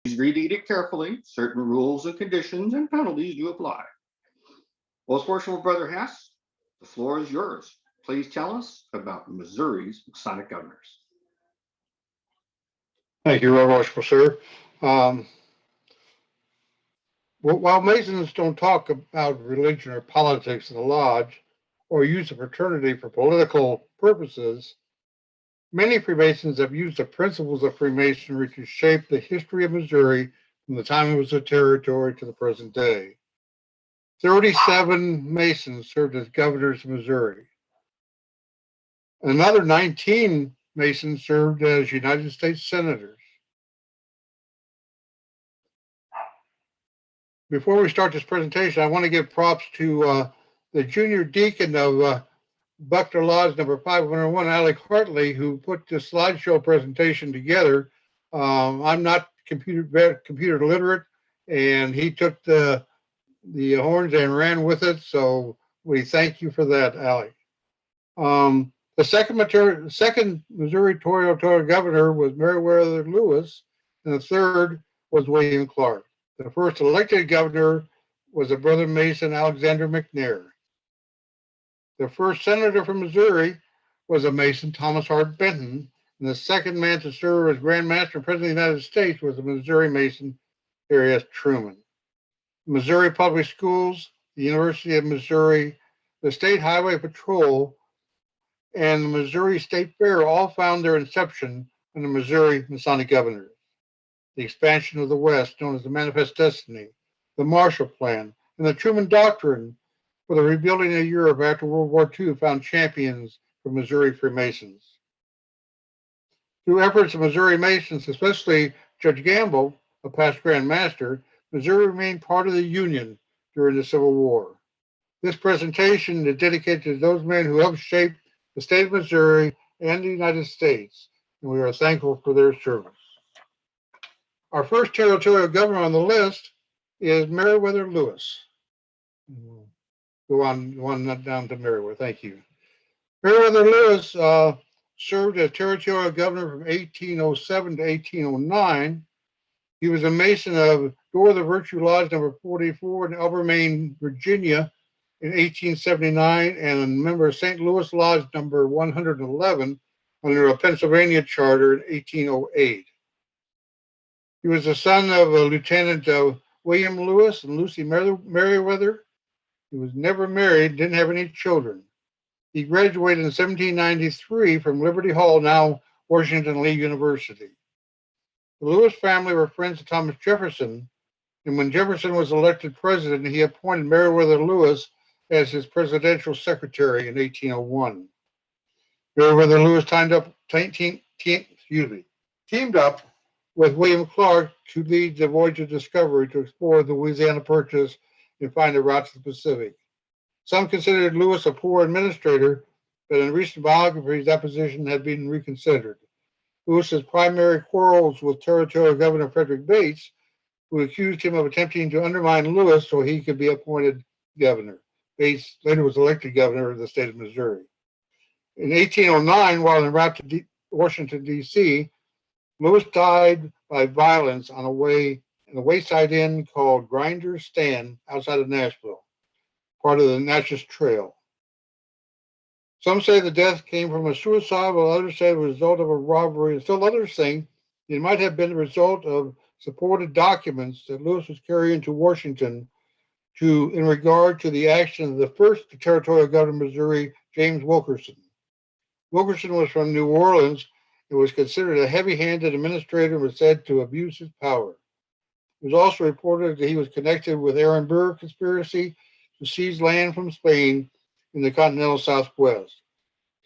Please read the edict carefully. Certain rules and conditions and penalties do apply. Most worshipful Brother Hess, the floor is yours. Please tell us about Missouri's Masonic governors. Thank you, Reverend Worshipful, sir. While Masons don't talk about religion or politics in the lodge or use the fraternity for political purposes, many Freemasons have used the principles of Freemasonry to shape the history of Missouri from the time it was a territory to the present day. 37 Masons served as governors of Missouri. Another 19 Masons served as United States senators. Before we start this presentation, I want to give props to the junior deacon of Buckner Lodge number 501, Alec Hartley, who put this slideshow presentation together. I'm not computer literate, and he took the horns and ran with it, so we thank you for that, Alec. The second Missouri Territorial governor was Meriwether Lewis, and the third was William Clark. The first elected governor was a brother Mason, Alexander Mcnair. The first senator from Missouri was a Mason, Thomas Hart Benton, and the second man to serve as Grand Master and President of the United States was a Missouri Mason, Harry S. Truman. Missouri Public Schools, the University of Missouri, the State Highway Patrol, and the Missouri State Fair all found their inception in the Missouri Masonic governors. The expansion of the West, known as the Manifest Destiny, the Marshall Plan, and the Truman Doctrine for the rebuilding of Europe after World War II found champions for Missouri Freemasons. Through efforts of Missouri Masons, especially Judge Gamble, a past Grand Master, Missouri remained part of the Union during the Civil War. This presentation is dedicated to those men who helped shape the state of Missouri and the United States, and we are thankful for their service. Our first territorial governor on the list is Meriwether Lewis. Go on down to Meriwether. Thank you. Meriwether Lewis served as territorial governor from 1807 to 1809. He was a Mason of Door of the Virtue Lodge number 44 in Albermaine, Virginia in 1879, and a member of St. Louis Lodge number 111 under a Pennsylvania charter in 1808. He was the son of Lieutenant William Lewis and Lucy Meriwether. He was never married, didn't have any children. He graduated in 1793 from Liberty Hall, now Washington Lee University. The Lewis family were friends of Thomas Jefferson, and when Jefferson was elected president, he appointed Meriwether Lewis as his presidential secretary in 1801. Meriwether Lewis teamed up with William Clark to lead the voyage of discovery to explore the Louisiana Purchase and find a route to the Pacific. Some considered Lewis a poor administrator, but in recent biographies, that position had been reconsidered. Lewis's primary quarrels with Territorial Governor Frederick Bates, who accused him of attempting to undermine Lewis so he could be appointed governor. Bates later was elected governor of the state of Missouri. In 1809, while en route to Washington, D.C., Lewis died by violence on a wayside inn called Grinder's Stand outside of Nashville, part of the Natchez Trail. Some say the death came from a suicide, while others say it was a result of a robbery, and still others think it might have been the result of supported documents that Lewis was carrying to Washington in regard to the action of the first territorial governor of Missouri, James Wilkerson. Wilkerson was from New Orleans and was considered a heavy-handed administrator and was said to abuse his power. It was also reported that he was connected with Aaron Burr conspiracy to seize land from Spain in the continental Southwest.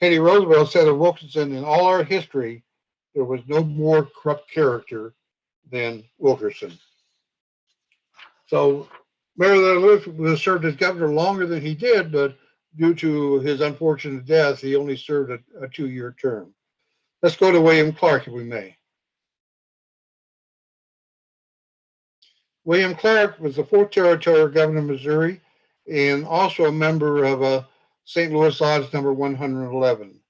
Teddy Roosevelt said of Wilkerson, in all our history, there was no more corrupt character than Wilkerson. So Meriwether Lewis was served as governor longer than he did, but due to his unfortunate death, he only served a 2-year term. Let's go to William Clark, if we may. William Clark was the fourth territorial governor of Missouri and also a member of St. Louis Lodge number 111.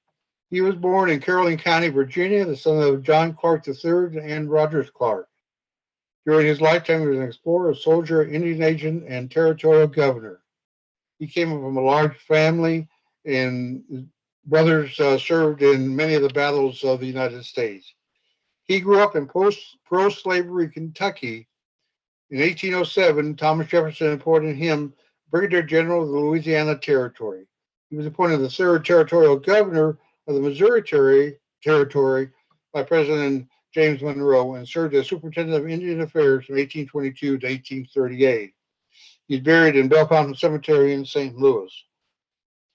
He was born in Caroline County, Virginia, the son of John Clark III and Ann Rogers Clark. During his lifetime, he was an explorer, soldier, Indian agent, and territorial governor. He came from a large family, and his brothers served in many of the battles of the United States. He grew up in pro-slavery Kentucky. In 1807, Thomas Jefferson appointed him Brigadier General of the Louisiana Territory. He was appointed the third territorial governor of the Missouri Territory by President James Monroe and served as Superintendent of Indian Affairs from 1822 to 1838. He's buried in Bell Fountain Cemetery in St. Louis.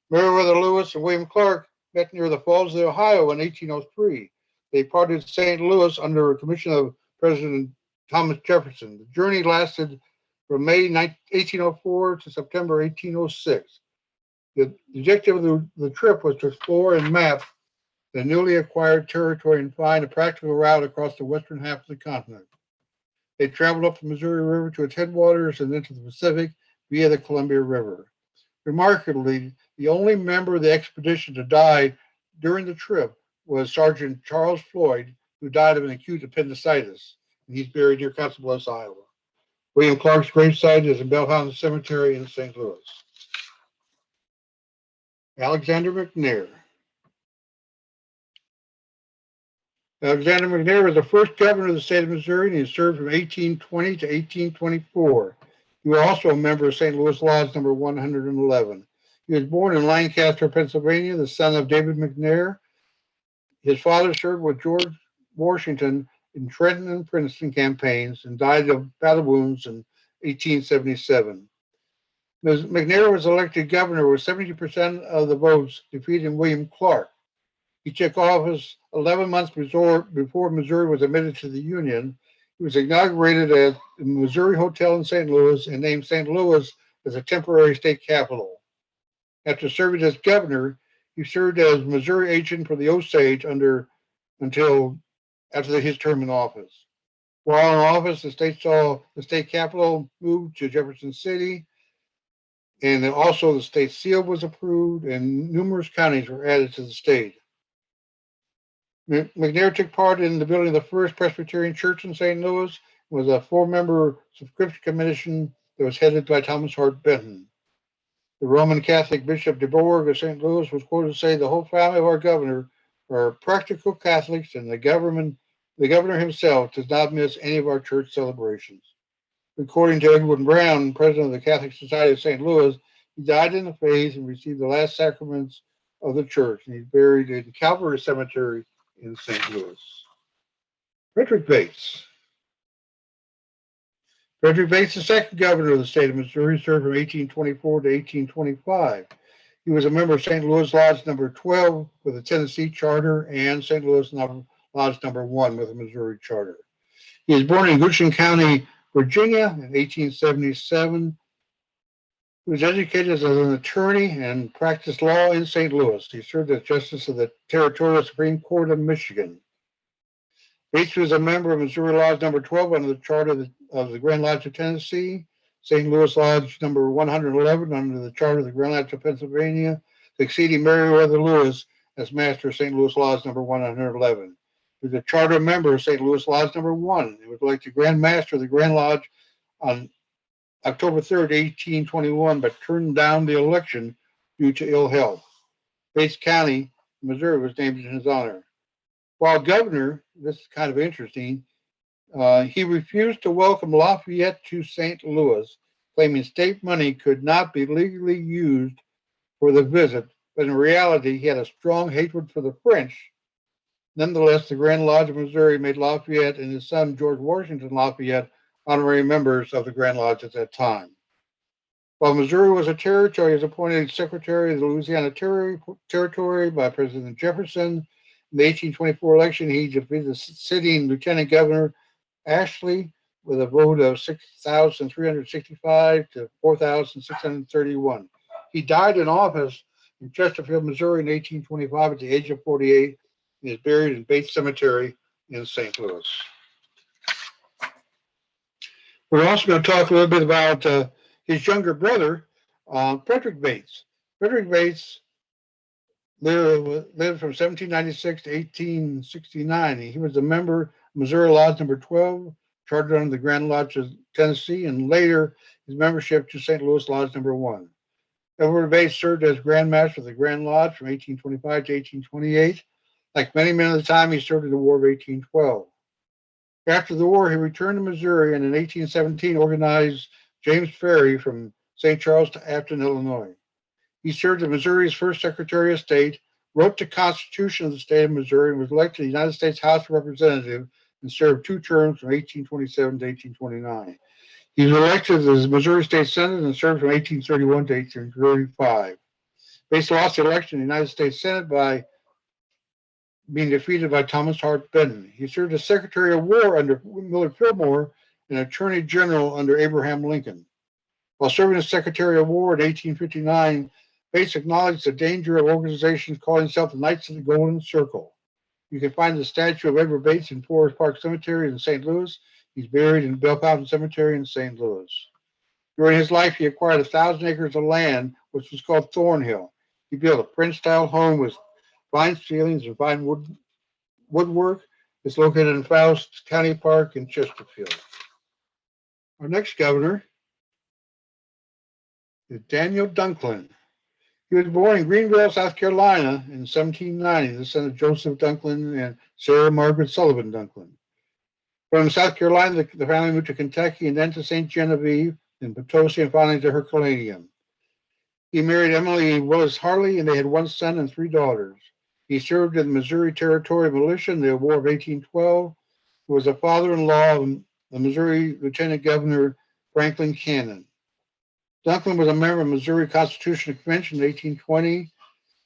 Meriwether Lewis and William Clark met near the Falls of the Ohio in 1803. They parted St. Louis under a commission of President Thomas Jefferson. The journey lasted from May 1804 to September 1806. The objective of the trip was to explore and map the newly acquired territory and find a practical route across the western half of the continent. They traveled up the Missouri River to its headwaters and into the Pacific via the Columbia River. Remarkably, the only member of the expedition to die during the trip was Sergeant Charles Floyd, who died of an acute appendicitis, and he's buried near Council Bluffs, Iowa. William Clark's gravesite is in Bell Fountain Cemetery in St. Louis. Alexander Mcnair. Alexander Mcnair was the first governor of the state of Missouri, and he served from 1820 to 1824. He was also a member of St. Louis Lodge number 111. He was born in Lancaster, Pennsylvania, the son of David Mcnair. His father served with George Washington in Trenton and Princeton campaigns and died of battle wounds in 1877. Mcnair was elected governor with 70% of the votes, defeating William Clark. He took office 11 months before Missouri was admitted to the Union. He was inaugurated at the Missouri Hotel in St. Louis and named St. Louis as a temporary state capital. After serving as governor, he served as Missouri agent for the Osage until after his term in office. While in office, the state capital moved to Jefferson City, and also the state seal was approved, and numerous counties were added to the state. Mcnair took part in the building of the first Presbyterian church in St. Louis and was a 4-member subscription commission that was headed by Thomas Hart Benton. The Roman Catholic Bishop de Bourg of St. Louis was quoted to say, "The whole family of our governor are practical Catholics, and the governor himself does not miss any of our church celebrations." According to Edwin Brown, president of the Catholic Society of St. Louis, he died in the faith and received the last sacraments of the church, and he's buried in Calvary Cemetery in St. Louis. Frederick Bates. Frederick Bates, the second governor of the state of Missouri, served from 1824 to 1825. He was a member of St. Louis Lodge number 12 with a Tennessee charter and St. Louis Lodge number 1 with a Missouri charter. He was born in Goshen County, Virginia in 1877. He was educated as an attorney and practiced law in St. Louis. He served as Justice of the Territorial Supreme Court of Michigan. Bates was a member of Missouri Lodge number 12 under the charter of the Grand Lodge of Tennessee, St. Louis Lodge number 111 under the charter of the Grand Lodge of Pennsylvania, succeeding Meriwether Lewis as master of St. Louis Lodge number 111. He was a charter member of St. Louis Lodge number 1. He was elected Grand Master of the Grand Lodge on October 3rd, 1821, but turned down the election due to ill health. Bates County, Missouri, was named in his honor. While governor, this is kind of interesting, he refused to welcome Lafayette to St. Louis, claiming state money could not be legally used for the visit, but in reality, he had a strong hatred for the French. Nonetheless, the Grand Lodge of Missouri made Lafayette and his son, George Washington Lafayette, honorary members of the Grand Lodge at that time. While Missouri was a territory, he was appointed Secretary of the Louisiana Territory by President Jefferson. In the 1824 election, he defeated the sitting Lieutenant Governor Ashley with a vote of 6,365 to 4,631. He died in office in Chesterfield, Missouri in 1825 at the age of 48. He is buried in Bates Cemetery in St. Louis. We're also going to talk a little bit about his younger brother, Frederick Bates. Frederick Bates lived from 1796 to 1869. He was a member of Missouri Lodge number 12, chartered under the Grand Lodge of Tennessee, and later his membership to St. Louis Lodge Number 1. Edward Bates served as Grand Master of the Grand Lodge from 1825 to 1828. Like many men of the time, he served in the War of 1812. After the war, he returned to Missouri and in 1817 organized James Ferry from St. Charles to Afton, Illinois. He served as Missouri's first Secretary of State, wrote the Constitution of the state of Missouri, and was elected to the United States House of Representatives and served 2 terms from 1827 to 1829. He was elected as Missouri State Senate and served from 1831 to 1835. Bates lost the election in the United States Senate by being defeated by Thomas Hart Benton. He served as Secretary of War under Millard Fillmore and Attorney General under Abraham Lincoln. While serving as Secretary of War in 1859, Bates acknowledged the danger of organizations calling themselves the Knights of the Golden Circle. You can find the statue of Edward Bates in Forest Park Cemetery in St. Louis. He's buried in Belle Fountain Cemetery in St. Louis. During his life, he acquired 1,000 acres of land, which was called Thornhill. He built a French-style home with fine ceilings and fine woodwork. It's located in Faust County Park in Chesterfield. Our next governor is Daniel Dunklin. He was born in Greenville, South Carolina in 1790, the son of Joseph Dunklin and Sarah Margaret Sullivan Dunklin. From South Carolina, the family moved to Kentucky and then to St. Genevieve, then Potosi, and finally to Herculaneum. He married Emily Willis Harley, and they had 1 son and 3 daughters. He served in the Missouri Territory Militia in the War of 1812. He was a father-in-law of the Missouri Lieutenant Governor Franklin Cannon. Dunklin was a member of the Missouri Constitutional Convention in 1820.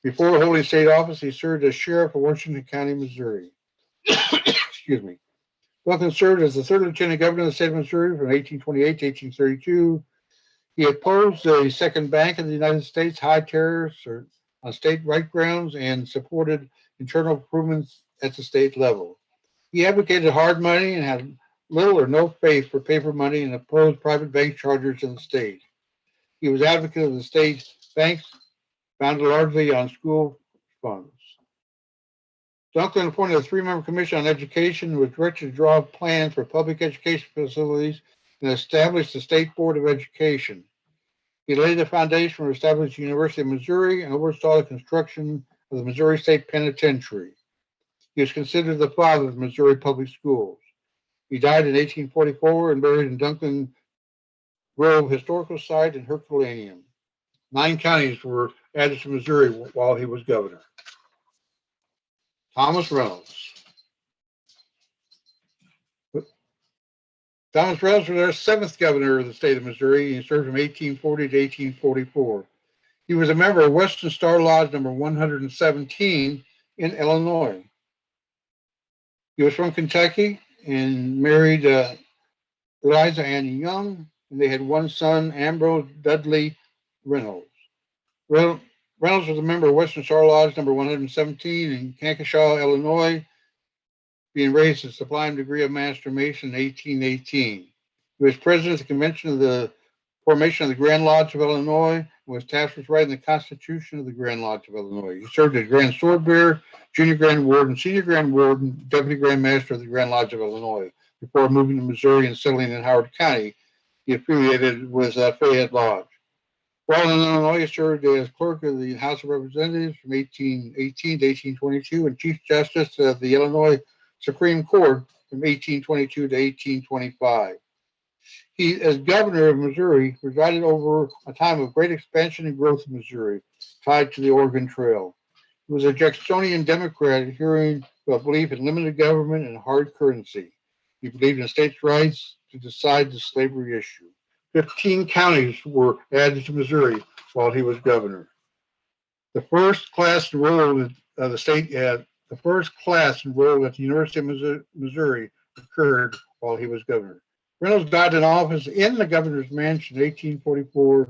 Before holding state office, he served as sheriff of Washington County, Missouri. Excuse me. Dunklin served as the 3rd Lieutenant Governor of the state of Missouri from 1828 to 1832. He opposed the Second Bank of the United States, high tariffs on state right grounds, and supported internal improvements at the state level. He advocated hard money and had little or no faith for paper money and opposed private bank charters in the state. He was advocate of the state banks founded largely on school funds. Dunklin appointed a 3-member commission on education, which directed to draw up plans for public education facilities and established the State Board of Education. He laid the foundation for establishing the University of Missouri and oversaw the construction of the Missouri State Penitentiary. He is considered the father of Missouri public schools. He died in 1844 and buried in Dunklin Grove Historical Site in Herculaneum. 9 counties were added to Missouri while he was governor. Thomas Reynolds. Thomas Reynolds was our 7th governor of the state of Missouri. He served from 1840 to 1844. He was a member of Western Star Lodge number 117 in Illinois. He was from Kentucky and married Eliza Ann Young, and they had 1 son, Ambrose Dudley Reynolds. Reynolds was a member of Western Star Lodge number 117 in Kankashaw, Illinois, being raised to the sublime degree of Master Mason in 1818. He was president of the convention of the formation of the Grand Lodge of Illinois and was tasked with writing the Constitution of the Grand Lodge of Illinois. He served as Grand Sword Bearer, Junior Grand Warden, Senior Grand Warden, Deputy Grand Master of the Grand Lodge of Illinois. Before moving to Missouri and settling in Howard County, he affiliated with Fayette Lodge. While in Illinois, he served as clerk of the House of Representatives from 1818 to 1822 and Chief Justice of the Illinois Supreme Court from 1822 to 1825. He, as governor of Missouri, presided over a time of great expansion and growth in Missouri, tied to the Oregon Trail. He was a Jacksonian Democrat adhering to a belief in limited government and hard currency. He believed in states' rights to decide the slavery issue. 15 counties were added to Missouri while he was governor. The first class enrolled at the University of Missouri occurred while he was governor. Reynolds died in office in the governor's mansion in 1844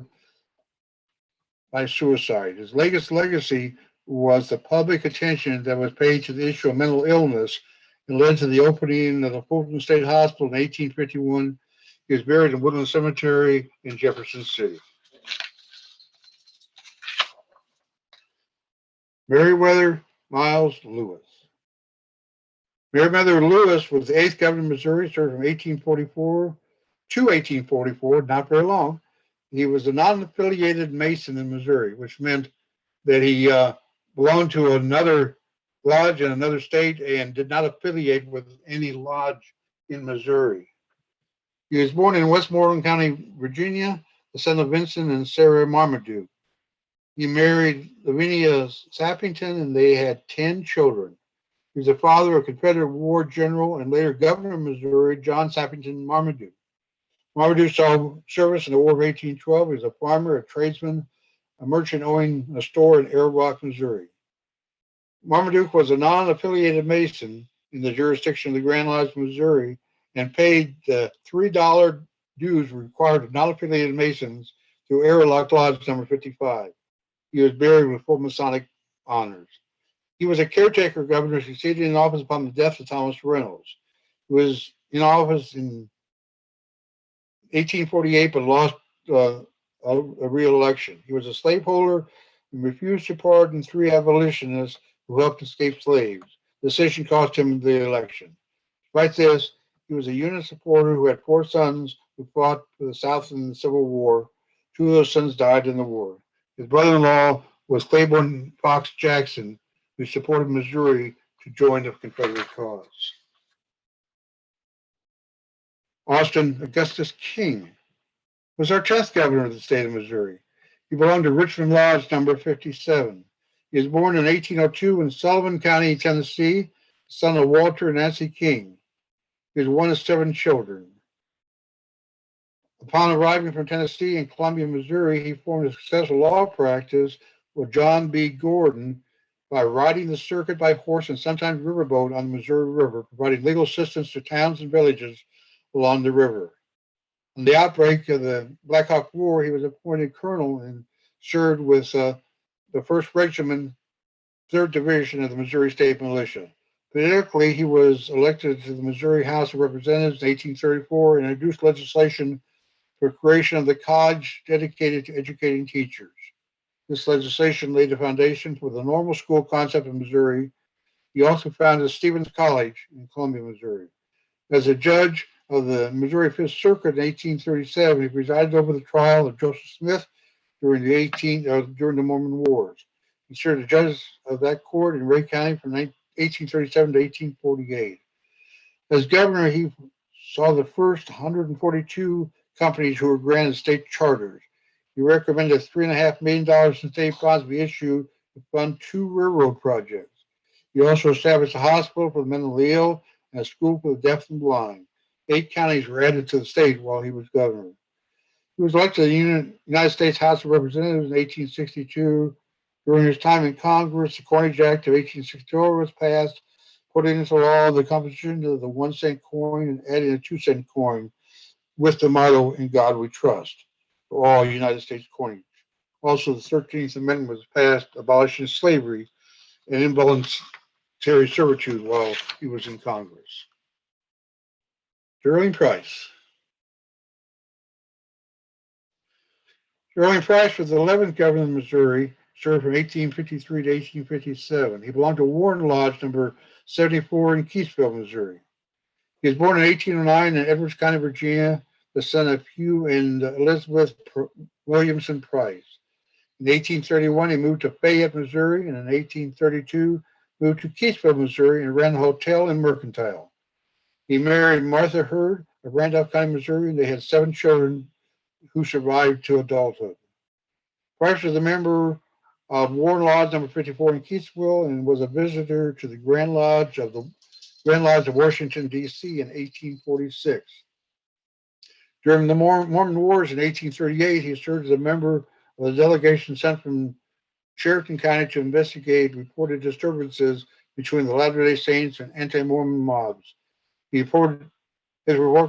by suicide. His legacy was the public attention that was paid to the issue of mental illness and led to the opening of the Fulton State Hospital in 1851. He is buried in Woodland Cemetery in Jefferson City. Meriwether Miles Lewis. Meriwether Lewis was the 8th governor of Missouri, served from 1844 to 1844, not very long. He was a non-affiliated Mason in Missouri, which meant that he belonged to another lodge in another state and did not affiliate with any lodge in Missouri. He was born in Westmoreland County, Virginia, the son of Vincent and Sarah Marmaduke. He married Lavinia Sappington, and they had 10 children. He was the father of Confederate War General and later Governor of Missouri, John Sappington Marmaduke. Marmaduke saw service in the War of 1812. He was a farmer, a tradesman, a merchant owning a store in Arrow Rock, Missouri. Marmaduke was a non-affiliated Mason in the jurisdiction of the Grand Lodge of Missouri and paid the $3 dues required of non-affiliated Masons through Arrow Rock Lodge number 55. He was buried with full Masonic honors. He was a caretaker governor, succeeded in office upon the death of Thomas Reynolds. He was in office in 1848 but lost a re-election. He was a slaveholder and refused to pardon 3 abolitionists who helped escape slaves. The decision cost him the election. Despite this, he was a Union supporter who had 4 sons who fought for the South in the Civil War. 2 of those sons died in the war. His brother-in-law was Claiborne Fox Jackson, who supported Missouri to join the Confederate cause. Austin Augustus King was our 10th governor of the state of Missouri. He belonged to Richmond Lodge number 57. He was born in 1802 in Sullivan County, Tennessee, son of Walter and Nancy King. He was one of 7 children. Upon arriving from Tennessee and Columbia, Missouri, he formed a successful law practice with John B. Gordon by riding the circuit by horse and sometimes riverboat on the Missouri River, providing legal assistance to towns and villages along the river. On the outbreak of the Black Hawk War, he was appointed colonel and served with the 1st Regiment, 3rd Division of the Missouri State Militia. Politically, he was elected to the Missouri House of Representatives in 1834 and introduced legislation for creation of the college dedicated to educating teachers. This legislation laid the foundation for the normal school concept in Missouri. He also founded Stevens College in Columbia, Missouri. As a judge of the Missouri 5th Circuit in 1837, he presided over the trial of Joseph Smith during the Mormon Wars. He served as judge of that court in Ray County from 1837 to 1848. As governor, he saw the first 142 companies who were granted state charters. He recommended $3.5 million in state bonds be issued to fund 2 railroad projects. He also established a hospital for the mentally ill and a school for the deaf and blind. 8 counties were added to the state while he was governor. He was elected to the United States House of Representatives in 1862. During his time in Congress, the Coinage Act of 1864 was passed, putting into law the composition of the 1-cent coin and adding a 2-cent coin with the motto, "In God We Trust," for all United States coinage. Also, the 13th Amendment was passed, abolishing slavery and involuntary servitude while he was in Congress. Sterling Price. Sterling Price was the 11th governor of Missouri, served from 1853 to 1857. He belonged to Warren Lodge number 74 in Keithville, Missouri. He was born in 1809 in Edwards County, Virginia, the son of Hugh and Elizabeth Williamson Price. In 1831, he moved to Fayette, Missouri, and in 1832, moved to Keithville, Missouri, and ran a hotel and mercantile. He married Martha Hurd of Randolph County, Missouri, and they had 7 children who survived to adulthood. Price was a member of Warren Lodge number 54 in Keithville and was a visitor to the Grand Lodge of Washington, D.C. in 1846. During the Mormon Wars in 1838, he served as a member of the delegation sent from Cherokee County to investigate reported disturbances between the Latter-day Saints and anti-Mormon mobs. His report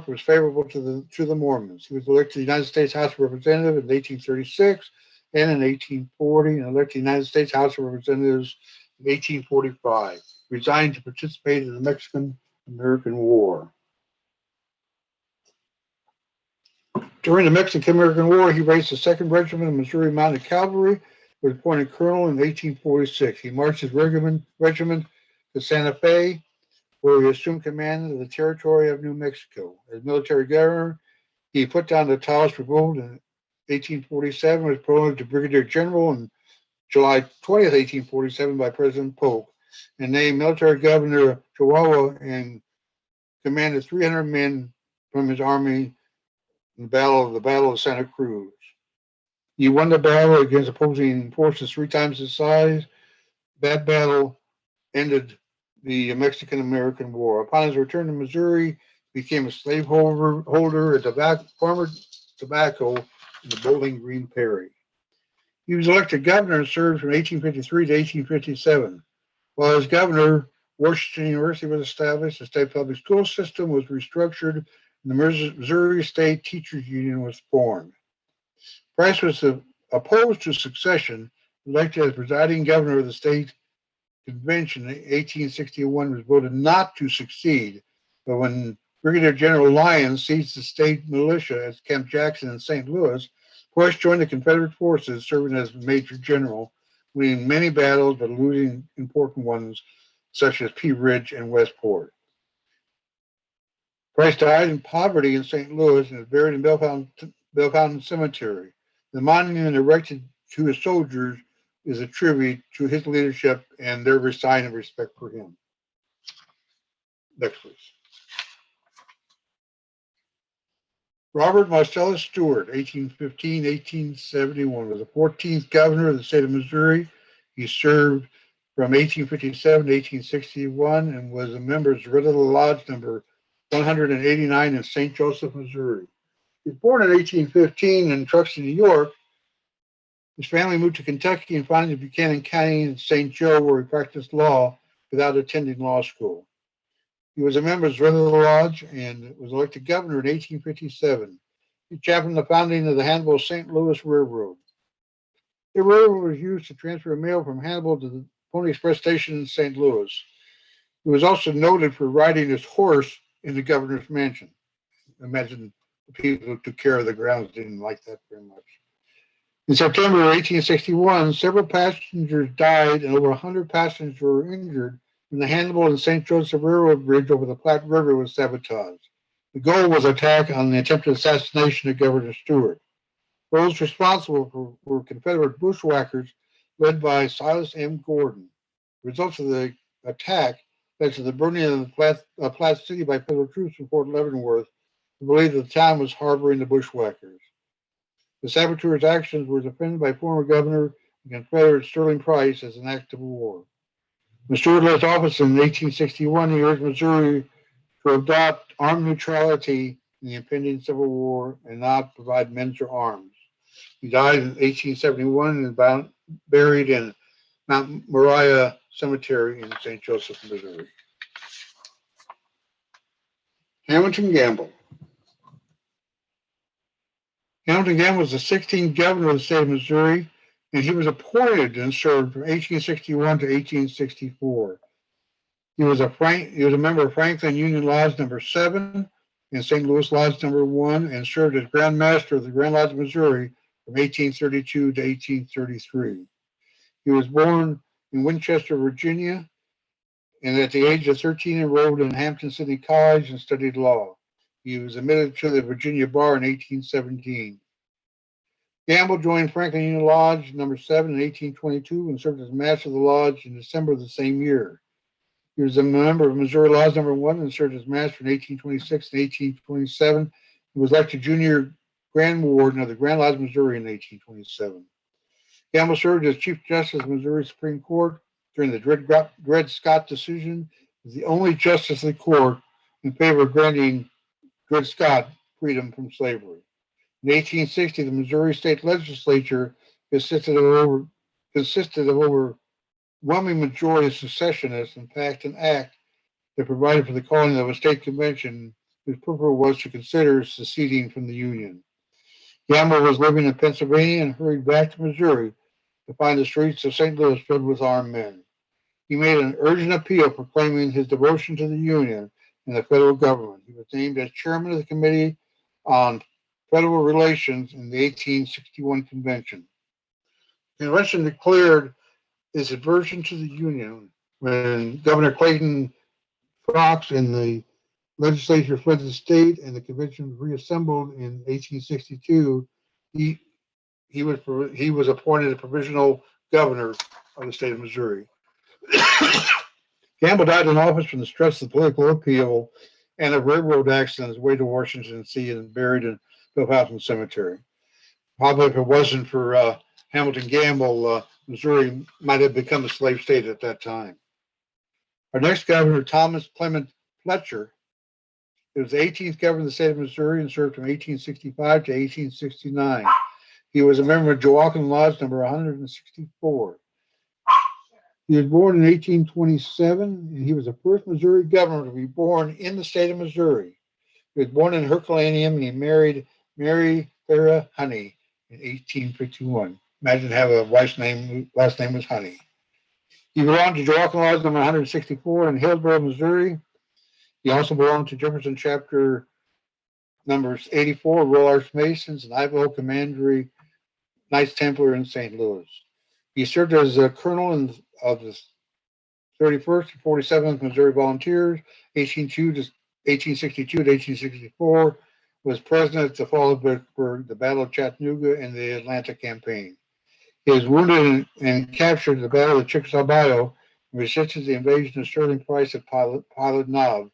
was favorable to the Mormons. He was elected to the United States House of Representatives in 1836 and in 1840, and elected to the United States House of Representatives in 1845. Resigned to participate in the Mexican-American War. During the Mexican-American War, he raised the 2nd Regiment of Missouri Mounted Cavalry, was appointed colonel in 1846. He marched his regiment to Santa Fe, where he assumed command of the territory of New Mexico. As military governor, he put down the Taos Revolt in 1847, was promoted to brigadier general on July 20th, 1847 by President Polk, and named military governor of Chihuahua and commanded 300 men from his army in the Battle of Santa Cruz. He won the battle against opposing forces 3 times his size. That battle ended the Mexican-American War. Upon his return to Missouri, he became a slaveholder at farmer tobacco in the Bowling Green Prairie. He was elected governor and served from 1853 to 1857. While as governor, Washington University was established, the state public school system was restructured, and the Missouri State Teachers Union was formed. Price was opposed to succession, elected as presiding governor of the state convention in 1861, was voted not to succeed. But when Brigadier General Lyons seized the state militia at Camp Jackson in St. Louis, Price joined the Confederate forces, serving as Major General, winning many battles but losing important ones such as Pea Ridge and Westport. Price died in poverty in St. Louis and is buried in Bell Fountain Cemetery. The monument erected to his soldiers is a tribute to his leadership and their sign of respect for him. Next, please. Robert Marcellus Stewart, 1815-1871, was the 14th governor of the state of Missouri. He served from 1857 to 1861 and was a member of Reynolds Lodge number 189 in St. Joseph, Missouri. He was born in 1815 in Truxtun, New York. His family moved to Kentucky and finally Buchanan County in St. Joe, where he practiced law without attending law school. He was a member of Reynolds Lodge and was elected governor in 1857. He championed the founding of the Hannibal-St. Louis Railroad. The railroad was used to transfer mail from Hannibal to the Pony Express station in St. Louis. He was also noted for riding his horse in the governor's mansion. Imagine the people who took care of the grounds didn't like that very much. In September 1861, several passengers died and over 100 passengers were injured when the Hannibal and St. Joseph Railroad Bridge over the Platte River was sabotaged. The goal was attack on the attempted assassination of Governor Stewart. Those responsible were Confederate bushwhackers led by Silas M. Gordon. The results of the attack led to the burning of the Platte City by federal troops from Fort Leavenworth, who believed that the town was harboring the bushwhackers. The saboteurs' actions were defended by former Governor and Confederate Sterling Price as an act of war. When Stewart left office in 1861, he urged Missouri to adopt armed neutrality in the impending Civil War and not provide men for arms. He died in 1871 and buried in Mount Moriah Cemetery in St. Joseph, Missouri. Hamilton Gamble. Hamilton Gamble was the 16th governor of the state of Missouri, and he was appointed and served from 1861 to 1864. He was a member of Franklin Union Lodge number 7 and St. Louis Lodge number 1, and served as Grand Master of the Grand Lodge of Missouri from 1832 to 1833. He was born in Winchester, Virginia, and at the age of 13 enrolled in Hampton City College and studied law. He was admitted to the Virginia bar in 1817. Gamble joined Franklin Union Lodge number 7 in 1822 and served as master of the lodge in December of the same year. He was a member of Missouri Lodge number 1 and served as master in 1826 and 1827. He was elected junior Grand Warden of the Grand Lodge of Missouri in 1827. Gamble served as Chief Justice of the Missouri Supreme Court during the Dred Scott decision, as the only justice of the court in favor of granting Dred Scott freedom from slavery. In 1860, the Missouri State Legislature consisted of overwhelming majority of secessionists and passed an act that provided for the calling of a state convention whose purpose was to consider seceding from the Union. Gamble was living in Pennsylvania and hurried back to Missouri to find the streets of St. Louis filled with armed men. He made an urgent appeal proclaiming his devotion to the Union and the federal government. He was named as chairman of the Committee on Federal Relations in the 1861 convention. The convention declared its aversion to the Union when Governor Clayton Fox, and the legislature fled the state, and the convention was reassembled in 1862. He was appointed a provisional governor of the state of Missouri. Campbell died in office from the stress of the political upheaval and a railroad accident on his way to Washington, D.C. and buried in Bellefontaine Cemetery. Probably if it wasn't for Hamilton Campbell, Missouri might have become a slave state at that time. Our next governor, Thomas Clement Fletcher, he was the 18th governor of the state of Missouri and served from 1865 to 1869. He was a member of Joachim Lodge number 164. He was born in 1827, and he was the first Missouri governor to be born in the state of Missouri. He was born in Herculaneum, and he married Mary Farah Honey in 1851. Imagine having a wife's name, last name was Honey. He belonged to Joachim Lodge number 164 in Hillsborough, Missouri. He also belonged to Jefferson Chapter numbers 84, Royal Arch Masons, and Idaho Commandery Knights Templar in St. Louis. He served as a colonel of the 31st and 47th Missouri Volunteers, 1862 to 1864, was president at the fall of Vicksburg, the Battle of Chattanooga, and the Atlanta Campaign. He was wounded and captured at the Battle of Chickasaw Bayou and resisted the invasion of Sterling Price at Pilot Knob,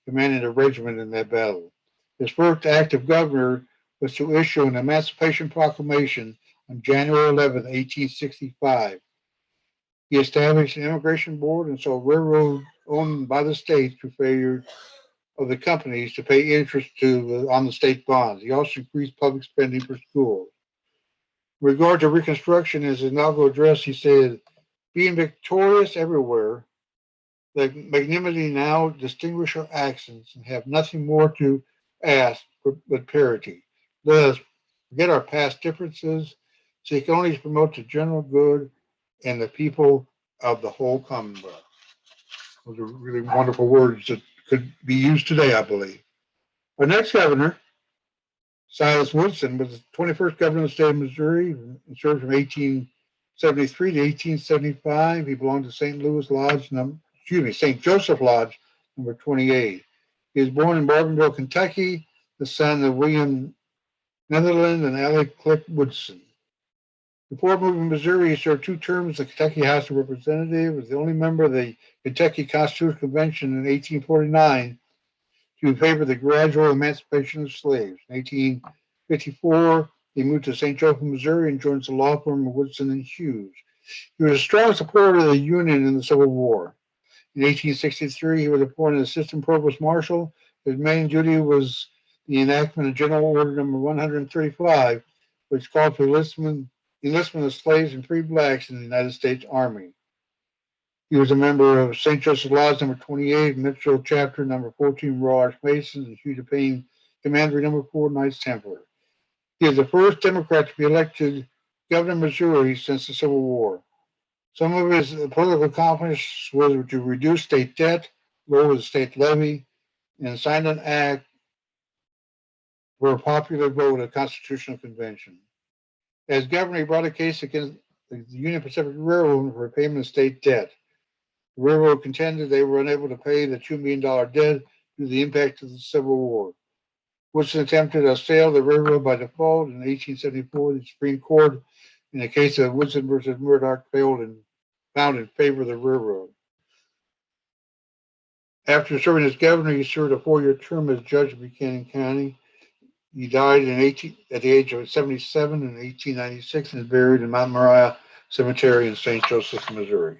commanding a regiment in that battle. His first act of governor was to issue an Emancipation Proclamation on January 11, 1865. He established an immigration board and sold railroads owned by the state through failure of the companies to pay interest on the state bonds. He also increased public spending for schools. In regard to Reconstruction, in his inaugural address, he said, "Being victorious everywhere, let magnanimity now distinguish our actions and have nothing more to ask but parity. Let us forget our past differences, seek only to promote the general good and the people of the whole Commonwealth." Those are really wonderful words that could be used today, I believe. Our next governor, Silas Woodson, was the 21st governor of the state of Missouri and served from 1873 to 1875. He belonged to St. Joseph Lodge, number 28. He was born in Marvinville, Kentucky, the son of William Netherland and Elliot Woodson. Before moving to Missouri, he served 2 terms in the Kentucky House of Representatives, was the only member of the Kentucky Constitutional Convention in 1849 to favor the gradual emancipation of slaves. In 1854, he moved to St. Joseph, Missouri, and joined the law firm of Woodson and Hughes. He was a strong supporter of the Union in the Civil War. In 1863, he was appointed Assistant Provost Marshal. His main duty was the enactment of General Order number 135, which called for enlistment of slaves and free blacks in the United States Army. He was a member of St. Joseph Lodge number 28, Untitled Chapter number 14, Royal Arch Masons, and Hugh DePayne Commandery number 4, Knights Templar. He is the first Democrat to be elected governor of Missouri since the Civil War. Some of his political accomplishments were to reduce state debt, lower the state levy, and sign an act for a popular vote at a constitutional convention. As governor, he brought a case against the Union Pacific Railroad for repayment of state debt. The railroad contended they were unable to pay the $2 million debt due to the impact of the Civil War. Woodson attempted to assail the railroad by default. In 1874, the Supreme Court, in the case of Woodson versus Murdoch, found in favor of the railroad. After serving as governor, he served a 4-year term as judge of Buchanan County. He died at the age of 77 in 1896 and is buried in Mount Moriah Cemetery in St. Joseph, Missouri.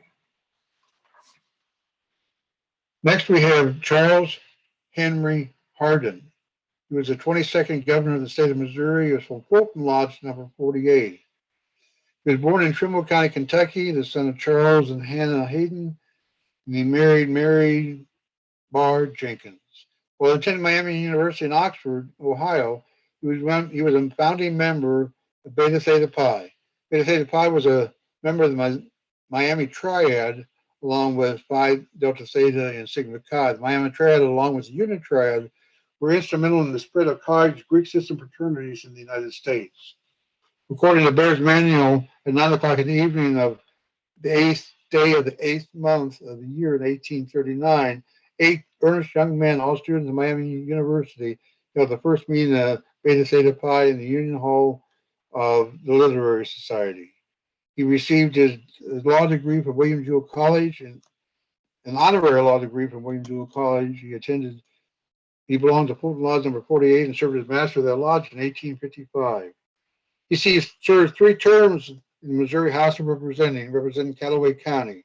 Next, we have Charles Henry Hardin. He was the 22nd governor of the state of Missouri. He was from Fulton Lodge, number 48. He was born in Trimble County, Kentucky, the son of Charles and Hannah Hayden, and he married Mary Barr Jenkins. While attending Miami University in Oxford, Ohio, he was a founding member of Beta Theta Pi. Beta Theta Pi was a member of the Miami Triad, along with Phi Delta Theta and Sigma Chi. The Miami Triad, along with the Unit Triad, were instrumental in the spread of college Greek system fraternities in the United States. According to Bear's Manual, at 9 o'clock in the evening of the 8th day of the 8th month of the year in 1839, 8 earnest young men, all students of Miami University, held the first meeting of Beta Theta Pi in the Union Hall of the Literary Society. He received his law degree from William Jewell College and an honorary law degree from William Jewell College. He belonged to Fulton Lodge number 48 and served as master of that lodge in 1855. He served 3 terms in the Missouri House of Representatives, representing Callaway County.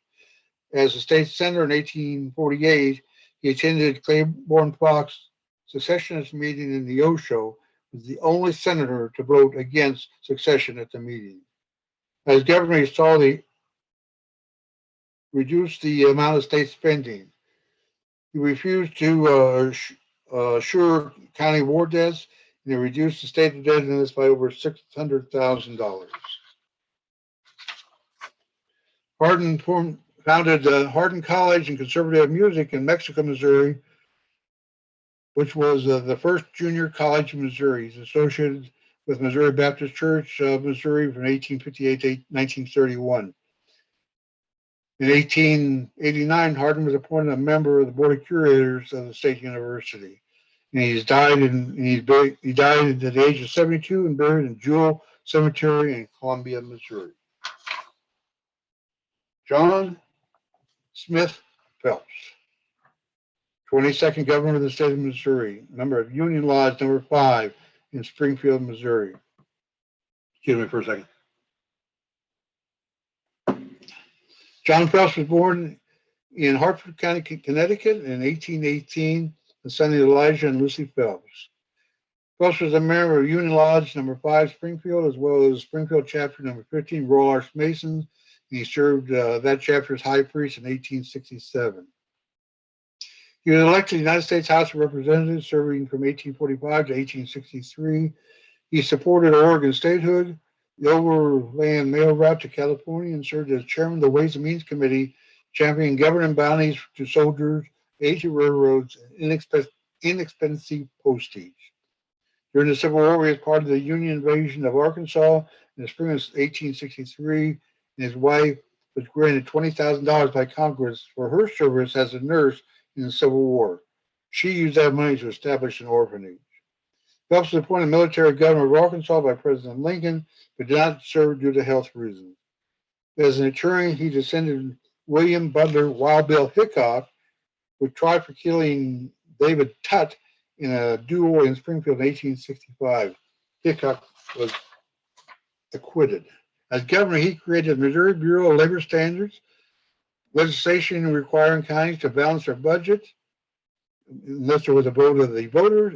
As a state senator in 1848, he attended Claiborne Fox secessionist meeting in the Osho, was the only senator to vote against secession at the meeting. As governor, he saw reduce the amount of state spending. He refused to assure county war debts, and he reduced the state indebtedness by over $600,000. Hardin founded Hardin College in Conservative Music in Mexico, Missouri, which was the first junior college in Missouri. He's associated with Missouri Baptist Church of Missouri from 1858 to 1931. In 1889, Hardin was appointed a member of the Board of Curators of the State University. And he died at the age of 72 and buried in Jewell Cemetery in Columbia, Missouri. John Smith Phelps, 22nd governor of the state of Missouri, member of Union Lodge number 5 in Springfield, Missouri. Excuse me for a second. John Phelps was born in Hartford County, Connecticut in 1818, the son of Elijah and Lucy Phelps. Phelps was a member of Union Lodge number 5, Springfield, as well as Springfield chapter number 15, Royal Arch Masons, and he served that chapter as high priest in 1867. He was elected to the United States House of Representatives, serving from 1845 to 1863. He supported Oregon statehood, the overland mail route to California, and served as chairman of the Ways and Means Committee, championing government bounties to soldiers, aid to railroads, and inexpensive postage. During the Civil War, he was part of the Union invasion of Arkansas in the spring of 1863, and his wife was granted $20,000 by Congress for her service as a nurse in the Civil War. She used that money to establish an orphanage. Phelps was appointed military governor of Arkansas by President Lincoln, but did not serve due to health reasons. As an attorney, he descended William Butler Wild Bill Hickok, who tried for killing David Tutt in a duel in Springfield in 1865. Hickok was acquitted. As governor, he created the Missouri Bureau of Labor Standards, legislation requiring counties to balance their budget, unless there was a vote of the voters,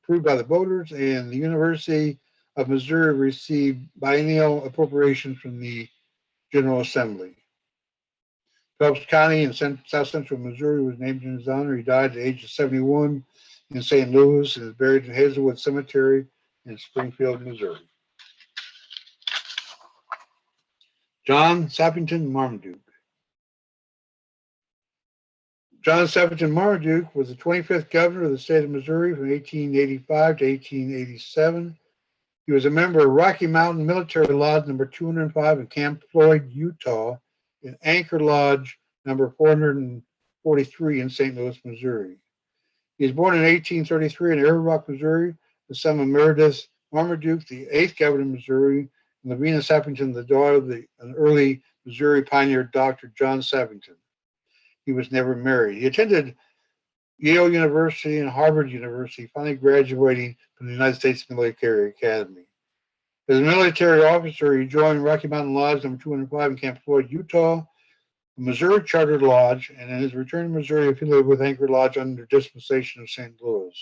approved by the voters, and the University of Missouri received biennial appropriations from the General Assembly. Phelps County in south central Missouri was named in his honor. He died at the age of 71 in St. Louis and is buried in Hazelwood Cemetery in Springfield, Missouri. John Sappington Marmaduke. John Sappington Marmaduke was the 25th governor of the state of Missouri from 1885 to 1887. He was a member of Rocky Mountain Military Lodge number 205 in Camp Floyd, Utah, and Anchor Lodge number 443 in St. Louis, Missouri. He was born in 1833 in Arrow Rock, Missouri, the son of Meredith Marmaduke, the 8th governor of Missouri, and Lavina Sappington, the daughter of an early Missouri pioneer, Dr. John Sappington. He was never married. He attended Yale University and Harvard University, finally graduating from the United States Military Academy. As a military officer, he joined Rocky Mountain Lodge number 205 in Camp Floyd, Utah, a Missouri Chartered Lodge, and in his return to Missouri, affiliated with Anchor Lodge under dispensation of St. Louis.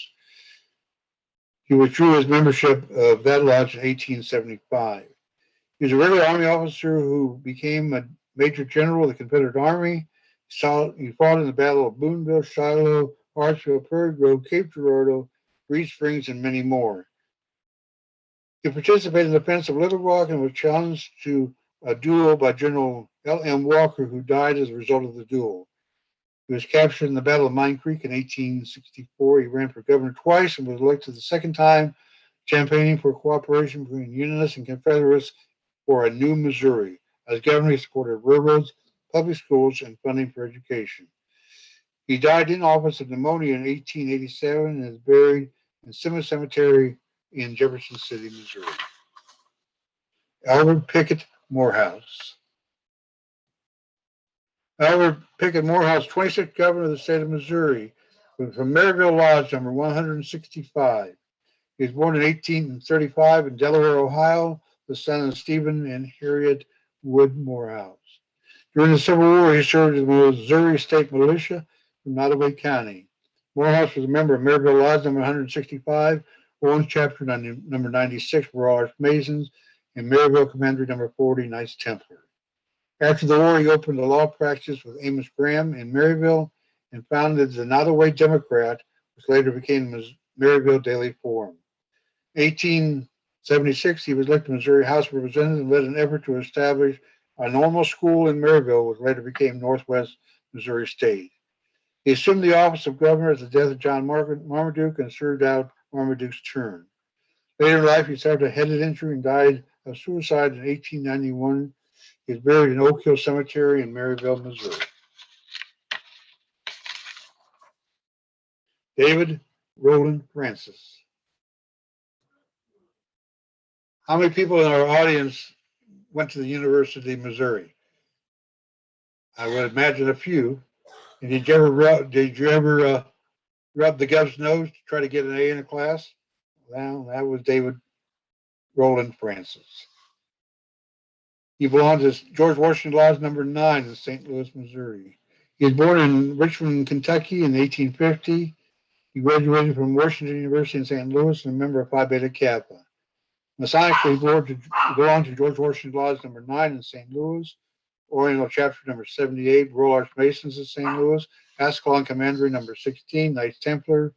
He withdrew his membership of that lodge in 1875. He was a regular Army officer who became a Major General of the Confederate Army. He fought in the Battle of Boonville, Shiloh, Hartsville, Prairie Grove, Cape Girardeau, Reed Springs, and many more. He participated in the defense of Little Rock and was challenged to a duel by General L.M. Walker, who died as a result of the duel. He was captured in the Battle of Mine Creek in 1864. He ran for governor twice and was elected the second time, campaigning for cooperation between Unionists and Confederates for a new Missouri. As governor, he supported railroads, public schools, and funding for education. He died in office of pneumonia in 1887 and is buried in Simmons Cemetery in Jefferson City, Missouri. Albert Pickett Morehouse. Albert Pickett Morehouse, 26th governor of the state of Missouri, was from Maryville Lodge, number 165. He was born in 1835 in Delaware, Ohio, the son of Stephen and Harriet Wood Morehouse. During the Civil War, he served in the Missouri State Militia from Nottoway County. Morehouse was a member of Maryville Lodge number 165, Owens Chapter number 96, Royal Arch Masons, and Maryville Commandery number 40, Knights Templar. After the war, he opened a law practice with Amos Graham in Maryville and founded the Nottoway Democrat, which later became the Maryville Daily Forum. In 1876, he was elected Missouri House of Representatives and led an effort to establish a normal school in Maryville, which later became Northwest Missouri State. He assumed the office of governor at the death of John Marmaduke and served out Marmaduke's term. Later in life, he suffered a head injury and died of suicide in 1891. He is buried in Oak Hill Cemetery in Maryville, Missouri. David Roland Francis. How many people in our audience went to the University of Missouri? I would imagine a few. And did you ever rub the gov's nose to try to get an A in a class? Well, that was David Roland Francis. He belonged to George Washington Lodge number 9 in St. Louis, Missouri. He was born in Richmond, Kentucky in 1850. He graduated from Washington University in St. Louis and a member of Phi Beta Kappa. Masonically belonged to George Washington Lodge number 9 in St. Louis, Oriental Chapter number 78, Royal Arch Masons in St. Louis, Ascalon Commandery number 16, Knights Templar,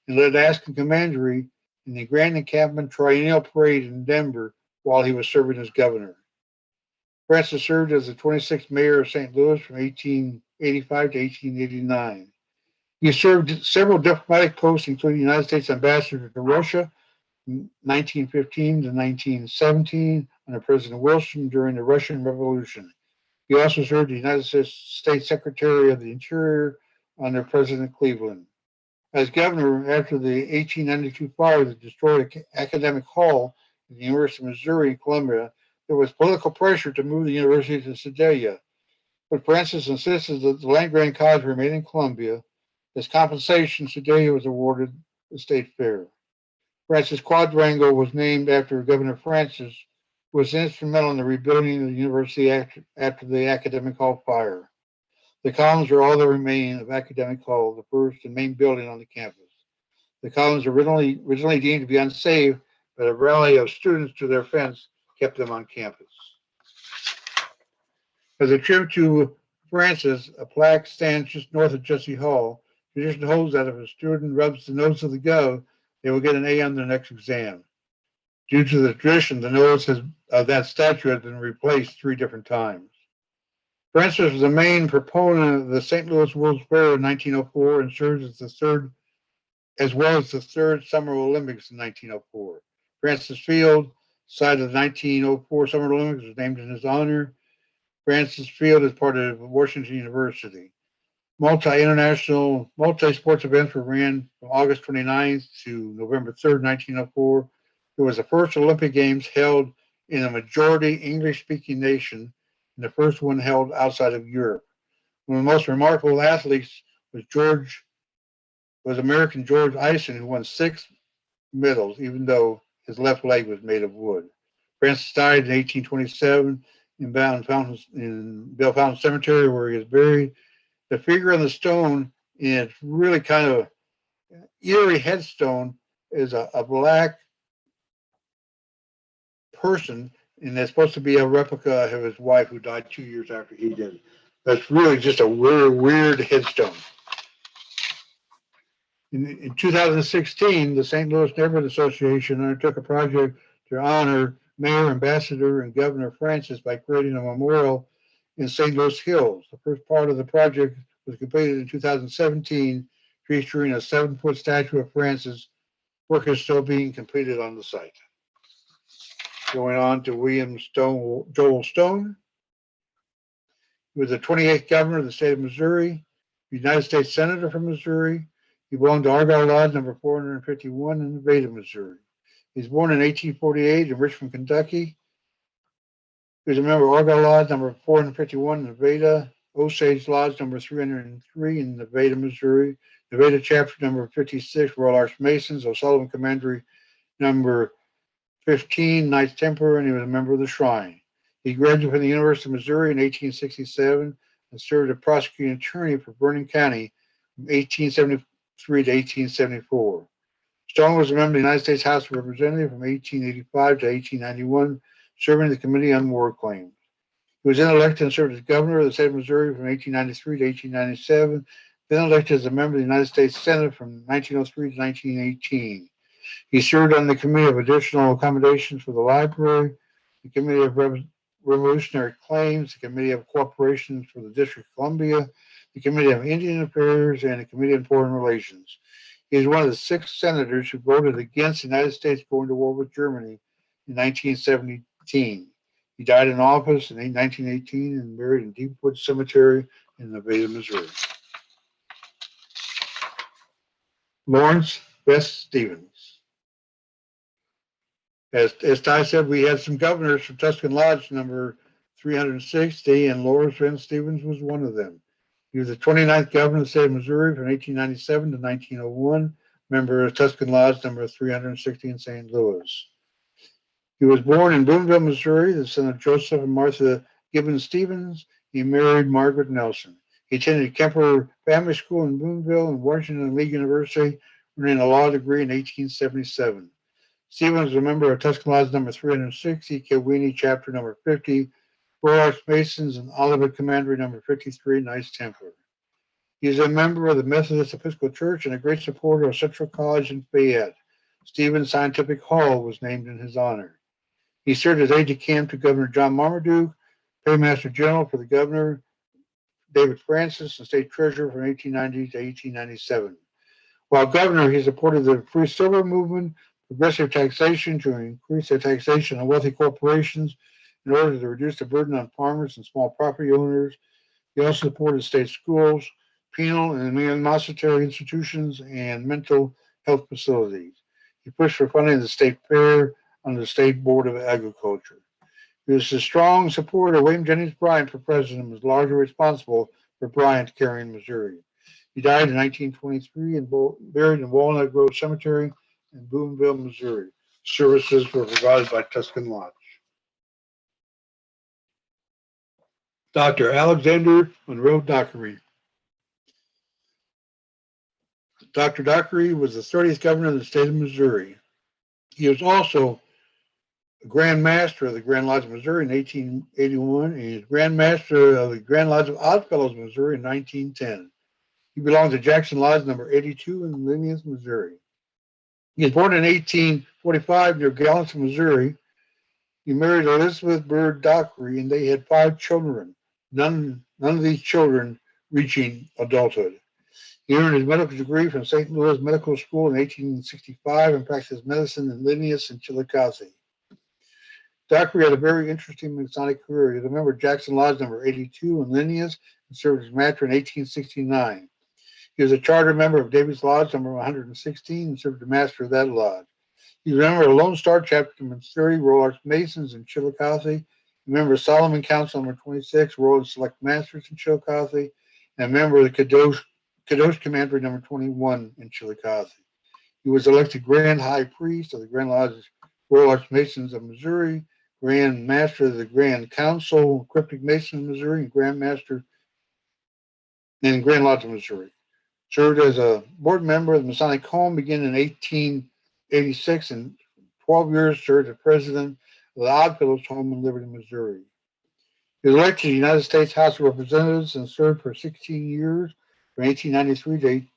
and led Ascalon Commandery in the Grand Encampment Triennial Parade in Denver while he was serving as governor. Francis served as the 26th mayor of St. Louis from 1885 to 1889. He served several diplomatic posts, including United States Ambassador to Russia from 1915 to 1917 under President Wilson during the Russian Revolution. He also served as United States Secretary of the Interior under President Cleveland. As governor, after the 1892 fire that destroyed the academic hall at the University of Missouri in Columbia, there was political pressure to move the university to Sedalia. But Francis insisted that the land-grant college remain in Columbia. As compensation, Sedalia was awarded the state fair. Francis Quadrangle was named after Governor Francis, who was instrumental in the rebuilding of the university after the academic hall fire. The columns are all that remain of Academic Hall, the first and main building on the campus. The columns originally deemed to be unsafe, but a rally of students to their fence kept them on campus. As a tribute to Francis, a plaque stands just north of Jesse Hall. Tradition holds that if a student rubs the nose of the gov, they will get an A on their next exam. Due to the tradition, the nose of that statue has been replaced 3 different times. Francis was the main proponent of the St. Louis World's Fair in 1904 and served as the third Summer Olympics in 1904. Francis Field, site of the 1904 Summer Olympics, was named in his honor. Francis Field is part of Washington University. Multi-sports events were ran from August 29th to November 3rd, 1904. It was the first Olympic Games held in a majority English-speaking nation and the first one held outside of Europe. One of the most remarkable athletes was American George Eisen, who won 6 medals, even though his left leg was made of wood. Francis died in 1827 in Bell Fountain Cemetery, where he is buried. The figure on the stone, in its really kind of eerie headstone, is a black person, and that's supposed to be a replica of his wife, who died 2 years after he did. That's really just a weird headstone. In 2016, the St. Louis Neighborhood Association undertook a project to honor Mayor, Ambassador, and Governor Francis by creating a memorial in St. Louis Hills. The first part of the project was completed in 2017, featuring a 7-foot statue of Francis. Work is still being completed on the site. Going on to Joel Stone. He was the 28th governor of the state of Missouri. United States Senator from Missouri. He belonged to Argyle Lodge number 451 in Nevada, Missouri. He was born in 1848 in Richmond, Kentucky. He was a member of Argyle Lodge number 451 in Nevada, Osage Lodge number 303 in Nevada, Missouri, Nevada chapter number 56, Royal Arch Masons, O'Sullivan Commandery number 15, Knights Templar, and he was a member of the Shrine. He graduated from the University of Missouri in 1867 and served as prosecuting attorney for Vernon County from 1873 to 1874. Stone was a member of the United States House of Representatives from 1885 to 1891, serving the Committee on War Claims. He was then elected and served as governor of the state of Missouri from 1893 to 1897, then elected as a member of the United States Senate from 1903 to 1918. He served on the Committee of Additional Accommodations for the Library, the Committee of Revolutionary Claims, the Committee of Corporations for the District of Columbia, the Committee of Indian Affairs, and the Committee on Foreign Relations. He is one of the 6 senators who voted against the United States going to war with Germany in 1917. He died in office in 1918 and buried in Deepwood Cemetery in Nevada, Missouri. Lawrence Bess Stevens. As Ty said, we had some governors from Tuscan Lodge number 360, and Lawrence Bess Stevens was one of them. He was the 29th governor of the state of Missouri from 1897 to 1901, member of Tuscan Lodge number 360 in St. Louis. He was born in Boonville, Missouri, the son of Joseph and Martha Gibbons Stevens. He married Margaret Nelson. He attended Kemper Family School in Boonville and Washington Lee University, earning a law degree in 1877. Stevens was a member of Tuscan Lodge number 360, Kewanee chapter number 50, Royal Arch Masons, and Olivet Commandery number 53, Knights Templar. He is a member of the Methodist Episcopal Church and a great supporter of Central College in Fayette. Stevens Scientific Hall was named in his honor. He served as aide-de-camp to Governor John Marmaduke, Paymaster General for the Governor David Francis, and State Treasurer from 1890 to 1897. While governor, he supported the Free Silver Movement, progressive taxation to increase the taxation on wealthy corporations in order to reduce the burden on farmers and small property owners. He also supported state schools, penal and monetary institutions, and mental health facilities. He pushed for funding of the state fair under the State Board of Agriculture. He was a strong supporter of William Jennings Bryan for president and was largely responsible for Bryant carrying Missouri. He died in 1923 and buried in Walnut Grove Cemetery in Boonville, Missouri. Services were provided by Tuscan Lodge. Dr. Alexander Monroe Dockery. Dr. Dockery was the 30th governor of the state of Missouri. He was also a Grand Master of the Grand Lodge of Missouri in 1881 and he was Grand Master of the Grand Lodge of Oddfellows, Missouri in 1910. He belonged to Jackson Lodge number 82 in Linneus, Missouri. He was born in 1845 near Gallatin, Missouri. He married Elizabeth Bird Dockery and they had 5 children, none of these children reaching adulthood. He earned his medical degree from St. Louis Medical School in 1865 and practiced medicine in Linneus and Chillicothe. Dockery had a very interesting Masonic career. He was a member of Jackson Lodge number 82 in Linneus and served as master in 1869. He was a charter member of David's Lodge number 116 and served as master of that lodge. He was a member of Lone Star chapter number 30, Royal Arch Masons in Chillicothe, a member of Solomon Council number 26, Royal Select Masters in Chillicothe, and a member of the Kadosh Commandery number 21 in Chillicothe. He was elected Grand High Priest of the Grand Lodge Royal Arch Masons of Missouri, Grand Master of the Grand Council Cryptic Masons of Missouri, and Grand Master in Grand Lodge of Missouri. Served as a board member of the Masonic Home beginning in 1886 and 12 years served as president of the Oddfellows Home in Liberty, Missouri. He was elected to the United States House of Representatives and served for 16 years from 1893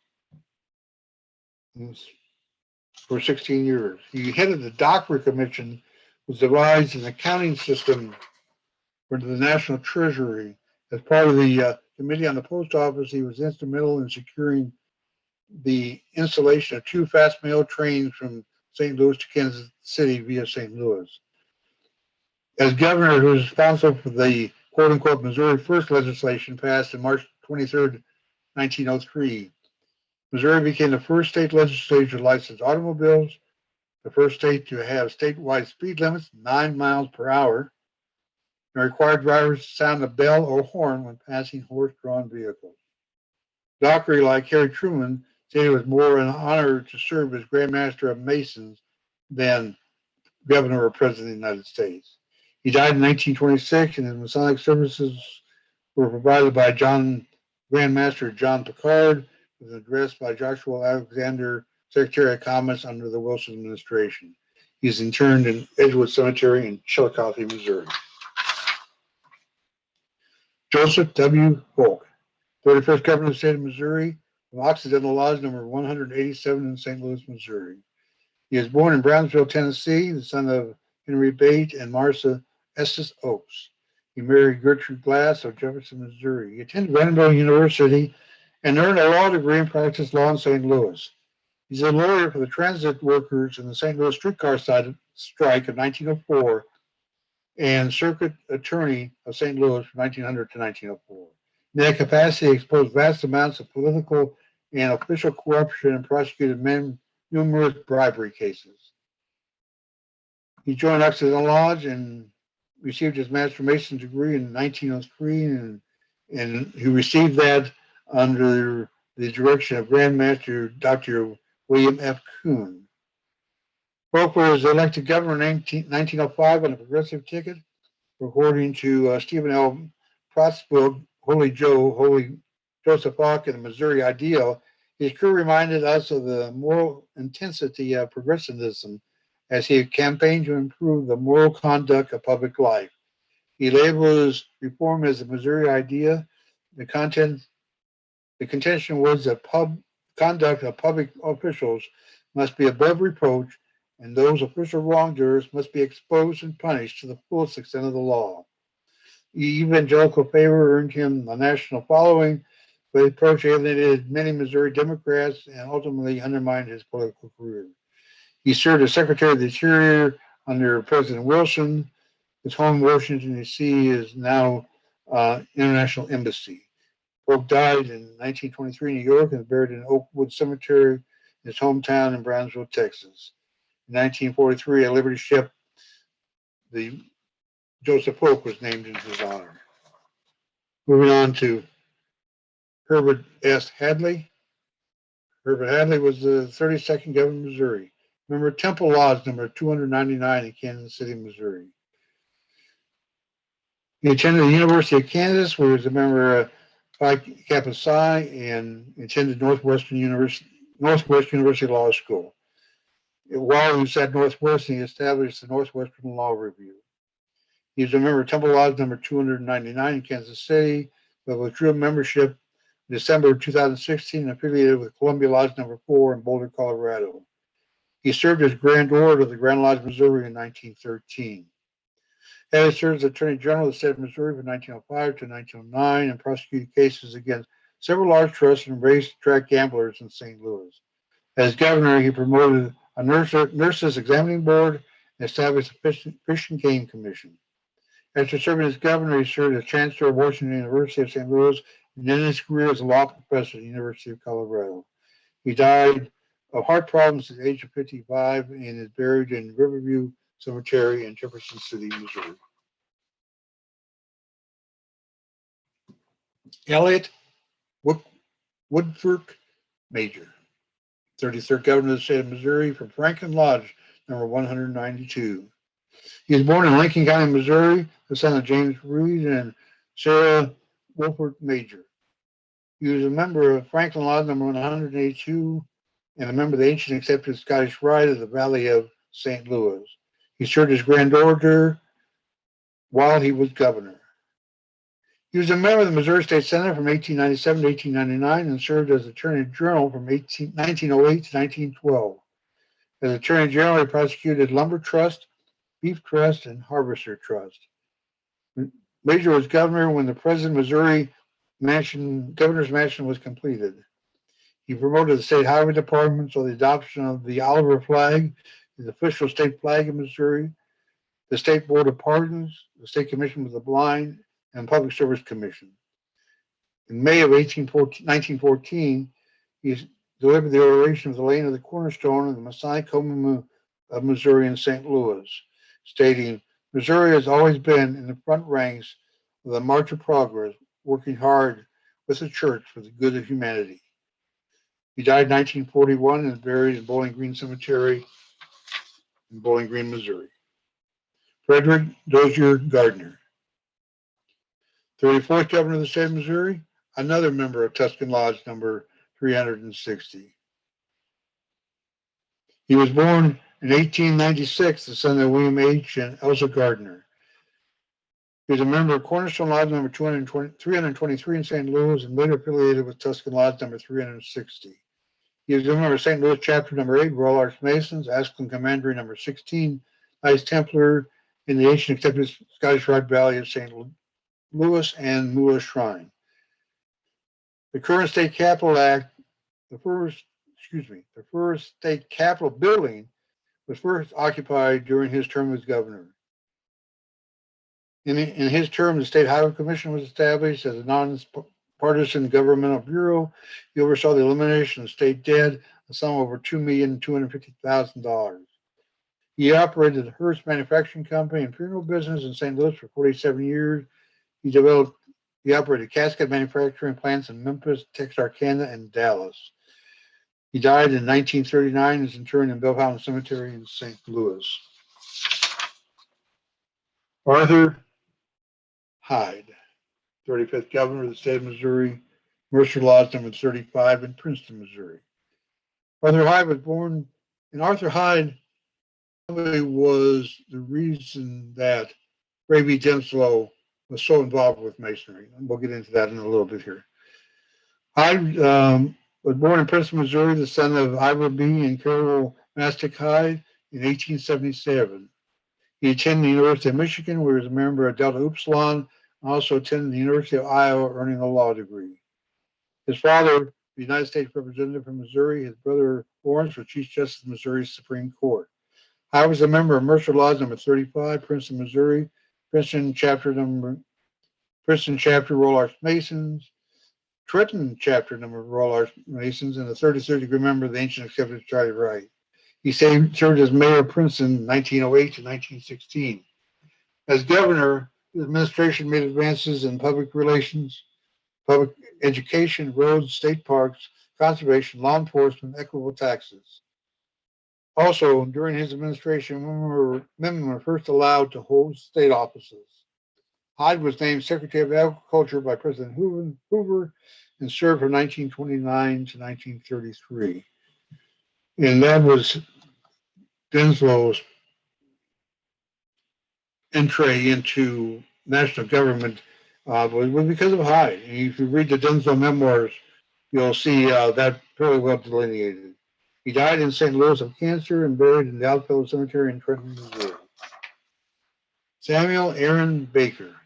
for 16 years. He headed the Dockery Commission, which devised an accounting system for the National Treasury. As part of the Committee on the Post Office, he was instrumental in securing the installation of 2 fast mail trains from St. Louis to Kansas City via St. Louis. As governor, he was responsible for the quote-unquote Missouri First legislation passed on March 23rd, 1903. Missouri became the first state legislature to license automobiles, the first state to have statewide speed limits 9 miles per hour, and required drivers to sound a bell or horn when passing horse-drawn vehicles. Dockery, like Harry Truman, said it was more an honor to serve as Grand Master of Masons than Governor or President of the United States. He died in 1926, and his Masonic services were provided by Grand Master John Picard, with an address by Joshua Alexander, Secretary of Commerce under the Wilson administration. He's interred in Edgewood Cemetery in Chillicothe, Missouri. Joseph W. Polk, 31st Governor of the State of Missouri, from Occidental Laws number 187 in St. Louis, Missouri. He was born in Brownsville, Tennessee, the son of Henry Bates and Martha Estes Oaks. He married Gertrude Glass of Jefferson, Missouri. He attended Vanderbilt University and earned a law degree and practiced law in St. Louis. He's a lawyer for the transit workers in the St. Louis streetcar strike of 1904 and circuit attorney of St. Louis from 1900 to 1904. In that capacity, he exposed vast amounts of political and official corruption and prosecuted numerous bribery cases. He joined Occidental Lodge and received his Master Mason's degree in 1903, and he received that under the direction of Grand Master Dr. William F. Kuhn. Polk was elected governor in 1905 on a progressive ticket, according to Stephen L. Prott's book, Holy Joseph Hawk and the Missouri Ideal. His career reminded us of the moral intensity of progressivism as he campaigned to improve the moral conduct of public life. He labeled his reform as the Missouri Idea. The contention was that conduct of public officials must be above reproach, and those official wrongdoers must be exposed and punished to the fullest extent of the law. Evangelical favor earned him a national following, but his approach alienated many Missouri Democrats and ultimately undermined his political career. He served as Secretary of the Interior under President Wilson. His home in Washington, D.C. is now International Embassy. Polk died in 1923 in New York and was buried in Oakwood Cemetery in his hometown in Brownsville, Texas. In 1943, a Liberty ship, the Joseph Polk, was named in his honor. Moving on to Herbert S. Hadley. Herbert Hadley was the 32nd governor of Missouri. Member of Temple Laws number 299 in Kansas City, Missouri. He attended the University of Kansas, where he was a member of Phi Kappa Psi, and attended Northwestern University Law School. While he was at Northwestern, he established the Northwestern Law Review. He was a member of Temple Laws number 299 in Kansas City, but withdrew membership in December of 2016 and affiliated with Columbia Lodge number 4 in Boulder, Colorado. He served as Grand Order of the Grand Lodge, Missouri in 1913. He served as Attorney General of the State of Missouri from 1905 to 1909 and prosecuted cases against several large trusts and racetrack gamblers in St. Louis. As governor, he promoted a nurses examining board and established a Fish and Game Commission. After serving as governor, he served as Chancellor of Washington University of St. Louis and ended his career as a law professor at the University of Colorado. He died of heart problems at the age of 55 and is buried in Riverview Cemetery in Jefferson City, Missouri. Elliot Woodfork, Major, 33rd Governor of the State of Missouri from Franklin Lodge, number 192. He was born in Lincoln County, Missouri, the son of James Reed and Sarah Woodfork Major. He was a member of Franklin Lodge number 182 and a member of the ancient accepted Scottish Rite of the Valley of St. Louis. He served as Grand Order while he was governor. He was a member of the Missouri State Senate from 1897 to 1899 and served as Attorney General from 1908 to 1912. As Attorney General, he prosecuted Lumber Trust, Beef Trust, and Harvester Trust. Major was governor when the present Missouri governor's mansion was completed. He promoted the state highway department so the adoption of the Oliver flag, the official state flag in Missouri, the State Board of Pardons, the State Commission for the Blind, and Public Service Commission. In May of 1914, he delivered the oration of the laying of the cornerstone of the Masonic Home of Missouri in St. Louis, stating, "Missouri has always been in the front ranks of the march of progress, working hard with the church for the good of humanity." He died in 1941 and is buried in Bowling Green Cemetery in Bowling Green, Missouri. Frederick Dozier Gardner, 34th governor of the state of Missouri, another member of Tuscan Lodge number 360. He was born in 1896, the son of William H. and Elsa Gardner. He was a member of Cornerstone Lodge number 323 in St. Louis and later affiliated with Tuscan Lodge number 360. He was a member of St. Louis chapter number 8, Royal Arch Masons, Ascalon Commandery number 16, Knights Templar, in the ancient accepted Scottish Rite Valley of St. Louis and Moolah Shrine. The current state capitol act, the first state capitol building was first occupied during his term as governor. In his term, the State Highway Commission was established as a nonpartisan governmental bureau. He oversaw the elimination of state debt, a sum of over $2,250,000. He operated the Hearst Manufacturing Company and funeral business in St. Louis for 47 years. He operated casket manufacturing plants in Memphis, Texarkana, and Dallas. He died in 1939 and is interred in Bellefontaine Cemetery in St. Louis. Arthur Hyde, 35th governor of the state of Missouri, Mercer Lodge number 35 in Princeton, Missouri. Arthur Hyde was born, and Arthur Hyde was the reason that Ray B. Denslow was so involved with Masonry. And we'll get into that in a little bit here. Hyde was born in Princeton, Missouri, the son of Ivor B. and Carol Mastic Hyde in 1877. He attended the University of Michigan, where he was a member of Delta Upsilon, and also attended the University of Iowa, earning a law degree. His father, the United States Representative from Missouri, his brother Lawrence was Chief Justice of Missouri's Supreme Court. I was a member of Mercer Lodge number 35, Princeton, Missouri, Princeton chapter Royal Arch Masons, Trenton chapter number Royal Arch Masons, and a 33rd degree member of the Ancient Accepted Charlie Wright. He served as mayor of Princeton 1908 to 1916. As governor, his administration made advances in public relations, public education, roads, state parks, conservation, law enforcement, equitable taxes. Also, during his administration, women were first allowed to hold state offices. Hyde was named Secretary of Agriculture by President Hoover and served from 1929 to 1933. And that was Denslow's entry into national government was because of Hyde. And if you read the Denslow memoirs, you'll see that fairly well delineated. He died in St. Louis of cancer and buried in the Oddfellow Cemetery in Trenton, Missouri. Samuel Aaron Baker,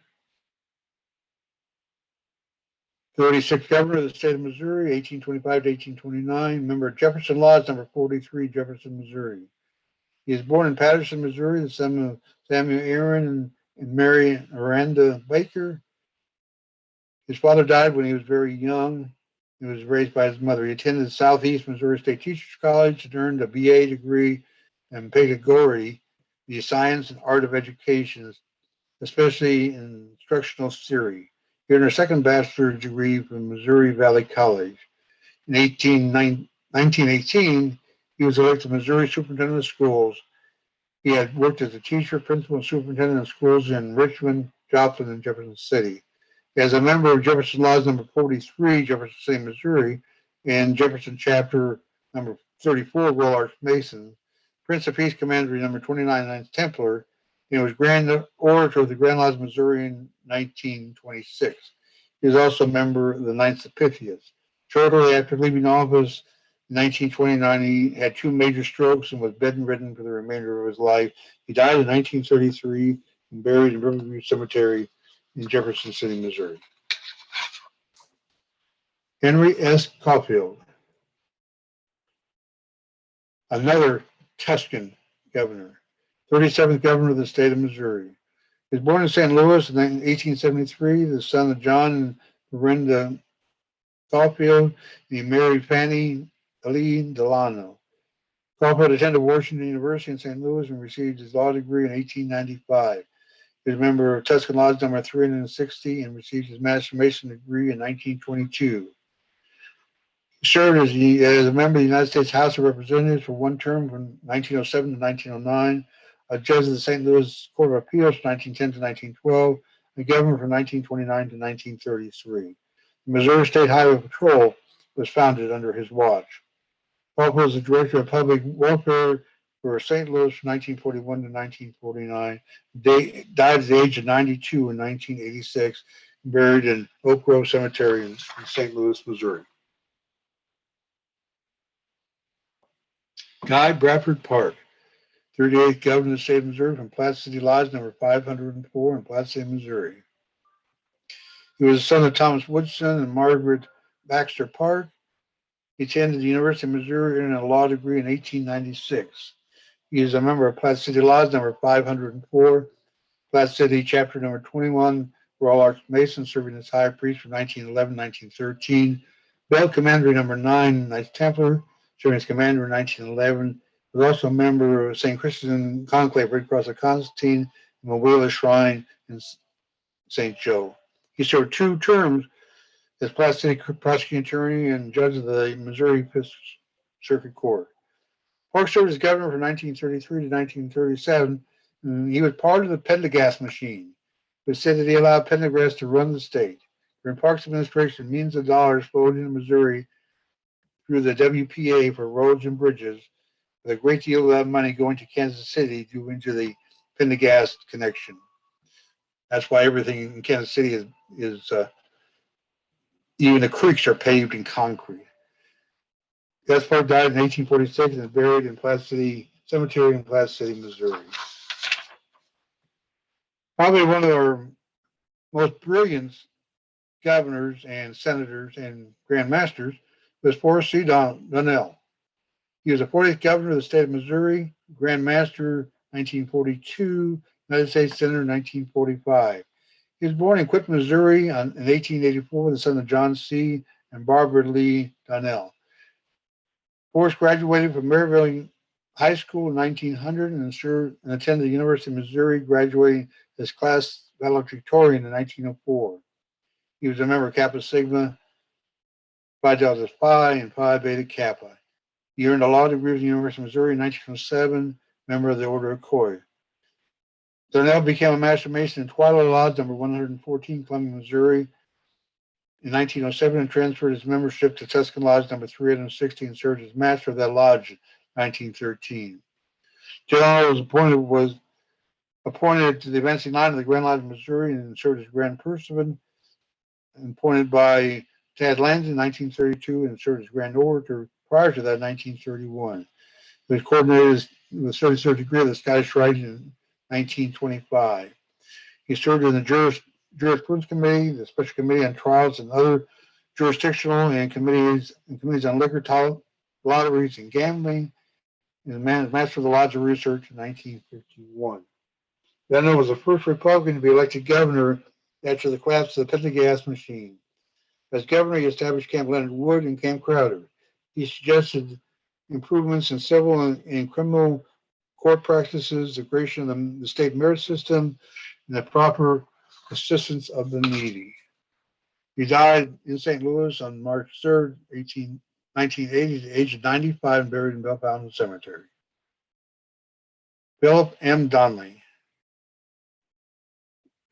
36th governor of the state of Missouri, 1825 to 1829, member of Jefferson Lodge number 43, Jefferson, Missouri. He was born in Patterson, Missouri, the son of Samuel Aaron and Mary Aranda Baker. His father died when he was very young. He was raised by his mother. He attended Southeast Missouri State Teachers College and earned a BA degree in pedagogy, the science and art of education, especially in instructional theory. He earned a second bachelor's degree from Missouri Valley College. In 1918, he was elected Missouri Superintendent of Schools. He had worked as a teacher, principal, and superintendent of schools in Richmond, Joplin, and Jefferson City. As a member of Jefferson Lodge number 43, Jefferson City, Missouri, and Jefferson chapter number 34, Royal Arch Masons, Prince of Peace Commandery number 29, Knights Templar, and was Grand Orator of the Grand Lodge of Missouri in 1926. He was also a member of the Knights of Pythias. Shortly after leaving office in 1929, he had two major strokes and was bedridden for the remainder of his life. He died in 1933 and buried in Riverview Cemetery in Jefferson City, Missouri. Henry S. Caulfield, another Tuscan governor, 37th governor of the state of Missouri. He was born in St. Louis in 1873, the son of John and Miranda Caulfield, and he married Fanny Lee Delano. Caulfield attended Washington University in St. Louis and received his law degree in 1895. He was a member of Tuscan Lodge number 360 and received his Master Mason degree in 1922. He served as a member of the United States House of Representatives for one term from 1907 to 1909, a judge of the St. Louis Court of Appeals from 1910 to 1912, and governor from 1929 to 1933. The Missouri State Highway Patrol was founded under his watch. Caulfield was the director of public welfare for St. Louis from 1941 to 1949. Died at the age of 92 in 1986, buried in Oak Grove Cemetery in St. Louis, Missouri. Guy Bradford Park, 38th Governor of the State of Missouri from Platte City Lodge number 504 in Platte City, Missouri. He was the son of Thomas Woodson and Margaret Baxter Park. He attended the University of Missouri and earned a law degree in 1896. He is a member of Platte City Lodge number 504, Platte City Chapter number 21, Royal Arch Mason, serving as High Priest from 1911 1913. Bell Commandery number 9, Knights Templar, serving as Commander in 1911. He was also a member of St. Christian Conclave, Red Cross of Constantine, and Mawila Shrine in St. Joe. He served 2 terms as Platte City prosecuting attorney and judge of the Missouri Fifth Circuit Court. Park served as governor from 1933 to 1937, and he was part of the Pendergast machine. It was said that he allowed Pendergast to run the state. During Park's administration, millions of dollars flowed into Missouri through the WPA for roads and bridges, with a great deal of that money going to Kansas City due into the Pendergast connection. That's why everything in Kansas City is even the creeks are paved in concrete. Gaspard died in 1846 and is buried in Platte City Cemetery in Platte City, Missouri. Probably one of our most brilliant governors and senators and Grand Masters was Forrest C Donnell. He was the 40th governor of the state of Missouri, Grand Master 1942, United States Senator 1945. He was born in Quitman, Missouri in 1884, the son of John C. and Barbara Lee Donnell. Forrest graduated from Maryville High School in 1900 and attended the University of Missouri, graduating as class valedictorian in 1904. He was a member of Kappa Sigma, Phi Delta Phi, and Phi Beta Kappa. He earned a law degree from the University of Missouri in 1907, member of the Order of Coy. Donnell became a Master Mason in Treutelaar Lodge number 114, Clement, Missouri, in 1907 and transferred his membership to Tuscan Lodge number 360 and served as master of that lodge in 1913. Donnell was appointed to the advancing line of the Grand Lodge of Missouri and served as Grand Pursuant, and appointed by Tad Lands in 1932 and served as Grand Orator prior to that in 1931. He was coordinated with the 33rd degree of the Scottish Rite in 1925. He served in the Jurisprudence Committee, the Special Committee on Trials and other jurisdictional and committees on liquor, lotteries, and gambling, and Master of the Lodge of Research in 1951. Donnell was the first Republican to be elected governor after the collapse of the Pendergast machine. As governor, he established Camp Leonard Wood and Camp Crowder. He suggested improvements in civil and criminal court practices, the creation of the state merit system, and the proper assistance of the needy. He died in St. Louis on March 3rd, 1980, at the age of 95, and buried in Bell Fountain Cemetery. Philip M. Donnelly.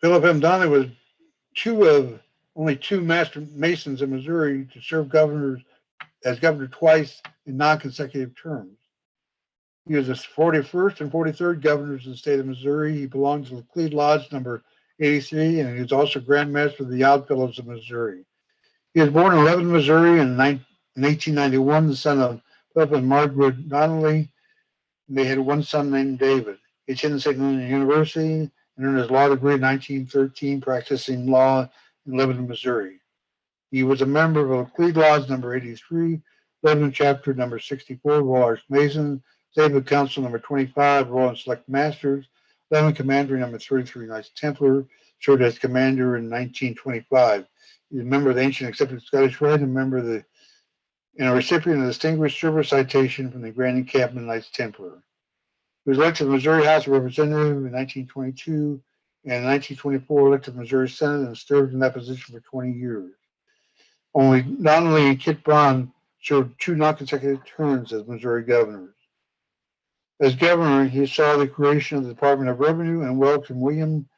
Philip M. Donnelly was only two Master Masons in Missouri to serve as governor twice in non-consecutive terms. He was the 41st and 43rd governors of the state of Missouri. He belonged to the Clede Lodge number 83, and he was also Grand Master of the Oddfellows of Missouri. He was born in Lebanon, Missouri in 1891, the son of Philip and Margaret Donnelly, and they had one son named David. He attended St. Louis University and earned his law degree in 1913, practicing law in Lebanon, Missouri. He was a member of the Clede Lodge number 83, Lebanon Chapter number 64, Royal Arch Masons, David Council number 25, Royal and Select Masters, Lebanon Commandery number 33, Knights Templar, served as commander in 1925. He's a member of the Ancient Accepted Scottish Rite, and a recipient of the Distinguished Service Citation from the Grand Encampment Knights Templar. He was elected to the Missouri House of Representatives in 1922, and in 1924 elected to the Missouri Senate and served in that position for 20 years. Only Donnelly and Kit Bond served 2 non-consecutive terms as Missouri governors. As governor, he saw the creation of the Department of Revenue and welcomed William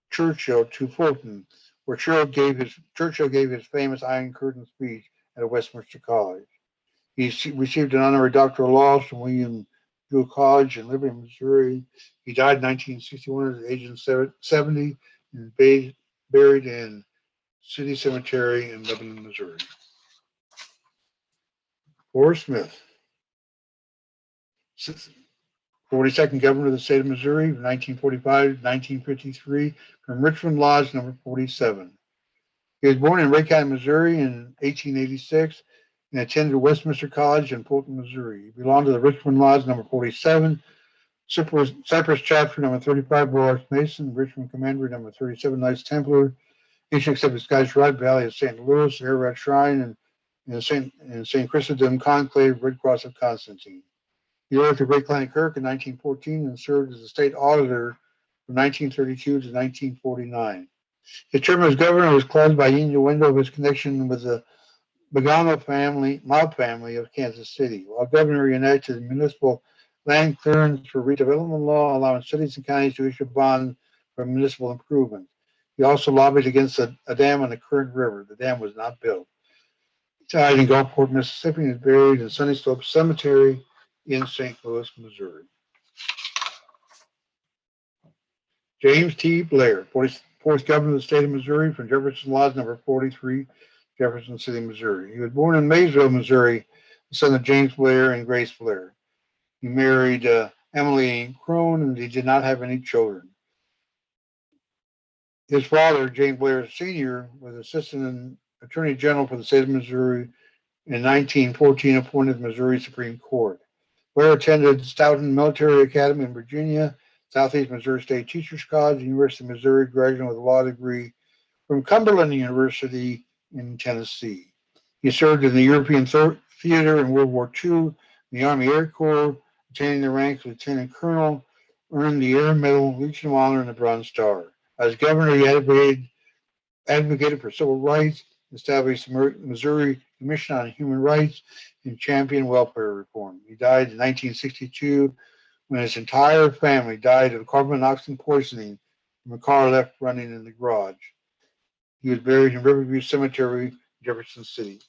Churchill to Fulton, where Churchill gave his famous Iron Curtain speech at Westminster College. He received an honorary doctoral laws from William Jewell College in Liberty, Missouri. He died in 1961 at the age of 70 and buried in City Cemetery in Lebanon, Missouri. Forrest Smith, 42nd governor of the state of Missouri from 1945 to 1953 from Richmond Lodge number 47. He was born in Ray County, Missouri in 1886 and attended Westminster College in Fulton, Missouri. He belonged to the Richmond Lodge number 47, Cypress Chapter number 35, Royal Mason, Richmond Commandery number 37, Knights Templar, Ancient Accepted Scottish Rite, Valley of St. Louis, Ararat Shrine, and St. Christendom Conclave, Red Cross of Constantine. He worked at Ray County Kirk in 1914 and served as the state auditor from 1932 to 1949. His term as governor was closed by innuendo of his connection with the mob family of Kansas City. While governor, he enacted the municipal land clearance for redevelopment law, allowing cities and counties to issue bonds for municipal improvements. He also lobbied against a dam on the Current River. The dam was not built. He died in Gulfport, Mississippi, and is buried in Sunny Slope Cemetery in St. Louis, Missouri. James T. Blair, 44th governor of the state of Missouri from Jefferson Lodge number 43, Jefferson City, Missouri. He was born in Maysville, Missouri, the son of James Blair and Grace Blair. He married Emily Crone, and he did not have any children. His father, James Blair Sr., was Assistant Attorney General for the state of Missouri in 1914, appointed to the Missouri Supreme Court. Blair attended Stoughton Military Academy in Virginia, Southeast Missouri State Teachers College, University of Missouri, graduating with a law degree from Cumberland University in Tennessee. He served in the European Theater in World War II, in the Army Air Corps, attaining the rank of Lieutenant Colonel, earned the Air Medal, Legion of Honor, and the Bronze Star. As governor, he advocated for civil rights, established the Missouri Commission on Human Rights, and championed welfare reform. He died in 1962 when his entire family died of carbon monoxide poisoning from a car left running in the garage. He was buried in Riverview Cemetery, Jefferson City.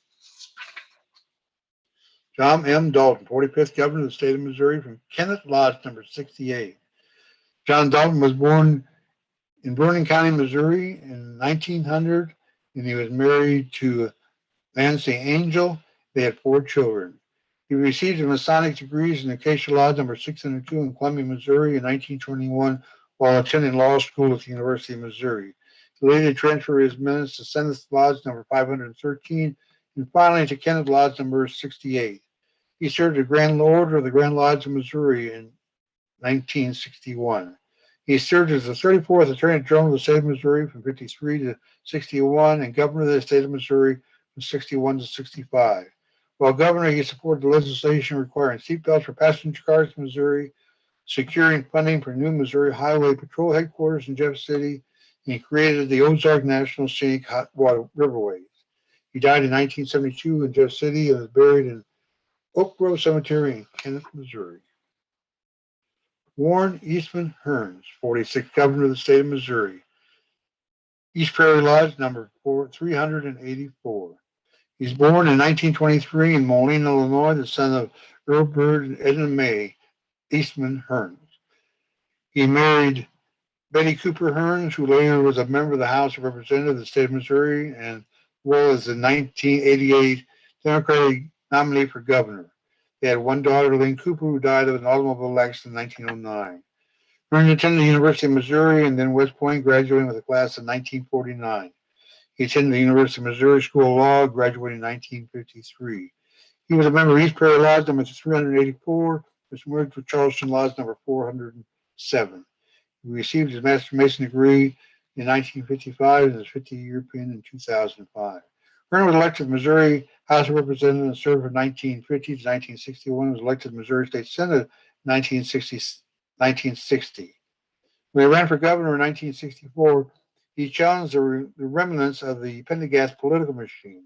John M. Dalton, 45th governor of the state of Missouri from Kenneth Lodge number 68. John Dalton was born in Vernon County, Missouri in 1900, and he was married to Nancy Angel. They had 4 children. He received his Masonic degrees in Acacia Lodge number 602 in Columbia, Missouri in 1921 while attending law school at the University of Missouri. He later transferred his minutes to Kenneth Lodge number 513 and finally to Kenneth Lodge number 68. He served as Grand Order of the Grand Lodge of Missouri in 1961. He served as the 34th Attorney General of the state of Missouri from 53 to 61 and Governor of the state of Missouri from 61 to 65. While governor, he supported the legislation requiring seatbelts for passenger cars in Missouri, securing funding for new Missouri Highway Patrol headquarters in Jeff City, and he created the Ozark National Scenic Hot Water Riverways. He died in 1972 in Jeff City and is buried in Oak Grove Cemetery in Kenneth, Missouri. Warren Eastman Hearns, 46th governor of the state of Missouri. East Prairie Lodge number 384. He's born in 1923 in Moline, Illinois, the son of Earl Bird and Edna May Eastman Hearns. He married Betty Cooper Hearns, who later was a member of the House of Representatives of the state of Missouri, and well as the 1988 Democratic nominee for governor. They had 1 daughter, Lynn Cooper, who died of an automobile accident in 1909. Hearns attended the University of Missouri and then West Point, graduating with a class in 1949. He attended the University of Missouri School of Law, graduating in 1953. He was a member of East Prairie Lodge number 384, which merged with Charleston Lodge number 407. He received his Master Mason degree in 1955 and his 50-year pin in 2005. Reynolds was elected to Missouri House of Representatives and served from 1950 to 1961. Was elected to Missouri State Senate in 1960. When he ran for governor in 1964, he challenged the remnants of the Pendergast political machine.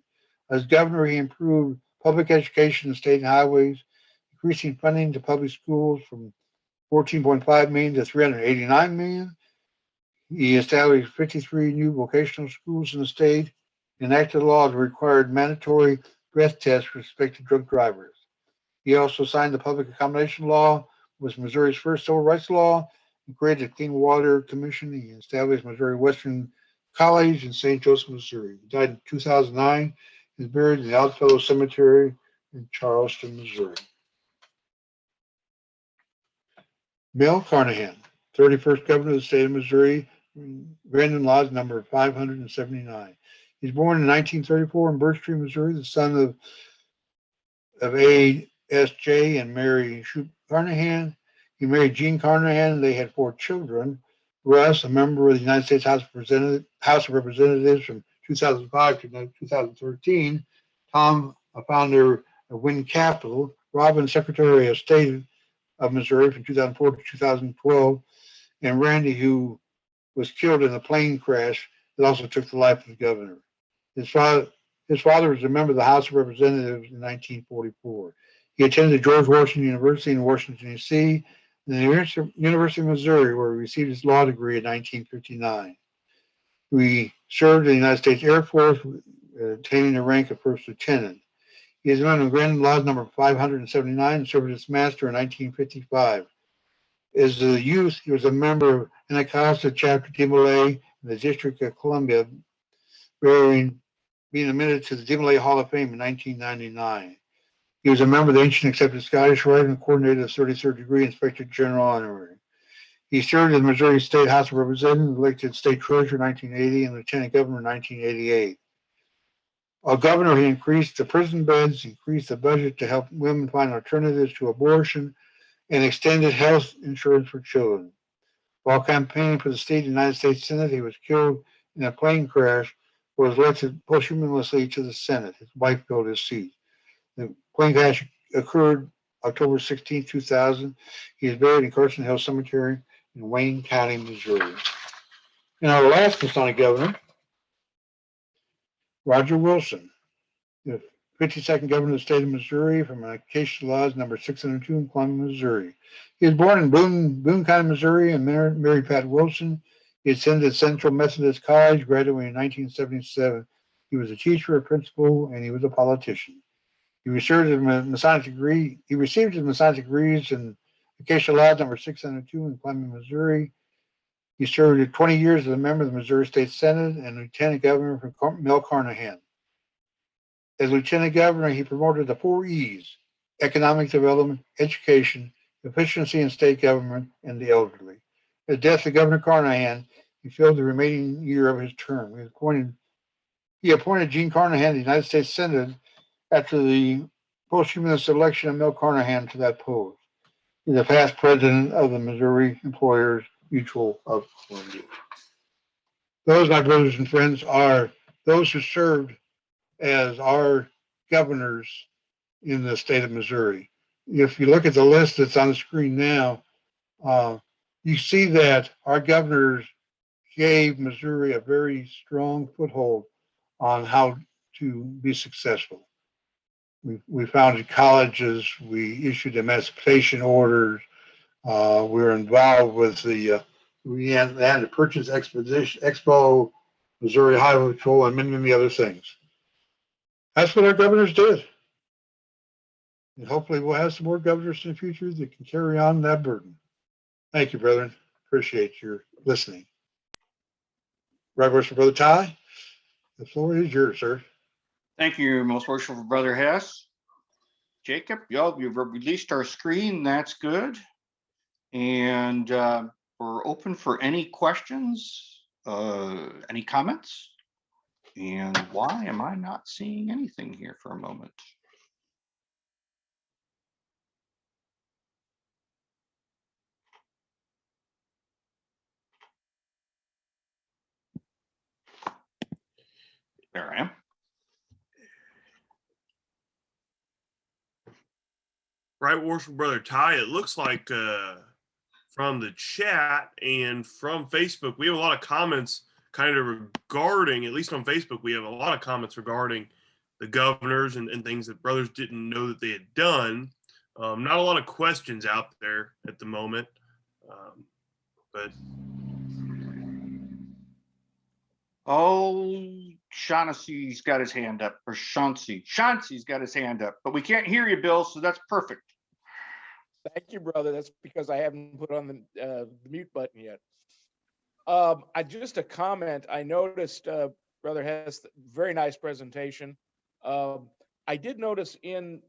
As governor, he improved public education and state highways, increasing funding to public schools from $14.5 million to $389 million. He established 53 new vocational schools in the state, enacted laws that required mandatory breath tests with respect to drunk drivers. He also signed the public accommodation law, was Missouri's first civil rights law, and created a Clean Water Commission. He established Missouri Western College in St. Joseph, Missouri. He died in 2009. He's buried in the Oddfellow Cemetery in Charleston, Missouri. Mel Carnahan, 31st governor of the state of Missouri, Brandon Laws number 579. He was born in 1934 in Birch Tree, Missouri, the son of A.S.J. and Mary Carnahan. He married Jean Carnahan, and they had 4 children. Russ, a member of the United States House of Representatives from 2005 to 2013. Tom, a founder of Wynn Capital. Robin, Secretary of State of Missouri from 2004 to 2012. And Randy, who was killed in a plane crash that also took the life of the governor. His father was a member of the House of Representatives in 1944. He attended George Washington University in Washington, D.C., and the University of Missouri, where he received his law degree in 1959. He served in the United States Air Force, attaining the rank of first lieutenant. He is a member of Grand Laws number 579 and served as master in 1955. As a youth, he was a member of Untitled Chapter in the District of Columbia, being admitted to the DeMolay Hall of Fame in 1999. He was a member of the Ancient Accepted Scottish Rite and coordinated the 33rd degree Inspector General honorary. He served as the Missouri State House of Representatives, elected state treasurer in 1980 and lieutenant governor in 1988. While governor, he increased the prison beds, increased the budget to help women find alternatives to abortion, and extended health insurance for children. While campaigning for the state United States Senate, he was killed in a plane crash, but was elected posthumously to the Senate. His wife filled his seat. The plane crash occurred October 16, 2000. He is buried in Carson Hill Cemetery in Wayne County, Missouri. And our last Masonic governor, Roger Wilson, the 52nd governor of the state of Missouri from Acacia Laws number 602 in Clement, Missouri. He was born in Boone County, Missouri, and married Pat Wilson. He attended Central Methodist College, graduating in 1977. He was a teacher, a principal, and he was a politician. He received his Masonic degrees in Acacia Laws number 602 in Clement, Missouri. He served 20 years as a member of the Missouri State Senate and lieutenant governor for Mel Carnahan. As lieutenant governor, he promoted the 4 E's: economic development, education, efficiency in state government, and the elderly. At the death of Governor Carnahan, he filled the remaining year of his term. He appointed Jean Carnahan to the United States Senate after the posthumous election of Mel Carnahan to that post. He's the past president of the Missouri Employers Mutual of Columbia. Those, my brothers and friends, are those who served as our governors in the state of Missouri. If you look at the list that's on the screen now, you see that our governors gave Missouri a very strong foothold on how to be successful. We founded colleges, we issued emancipation orders, we were involved with we had the Purchase Expo, Missouri Highway Patrol, and many other things. That's what our governors did. And hopefully we'll have some more governors in the future that can carry on that burden. Thank you, brethren. Appreciate your listening. Right, worshipful Brother Ty, the floor is yours, sir. Thank you, most worshipful Brother Hess. Jacob, you've released our screen. That's good. And we're open for any questions, any comments. And why am I not seeing anything here for a moment? There I am. Right, Worshipful Brother Ty, it looks like from the chat and from Facebook, we have a lot of comments kind of regarding, at least on Facebook, we have a lot of comments regarding the governors and things that brothers didn't know that they had done. Not a lot of questions out there at the moment, but Oh, Shaughnessy's got his hand up, or Chauncey's got his hand up, but we can't hear you, Bill, so that's perfect. Thank you, brother. That's because I haven't put on the mute button yet. Just a comment. I noticed, Brother Hess, very nice presentation. I did notice in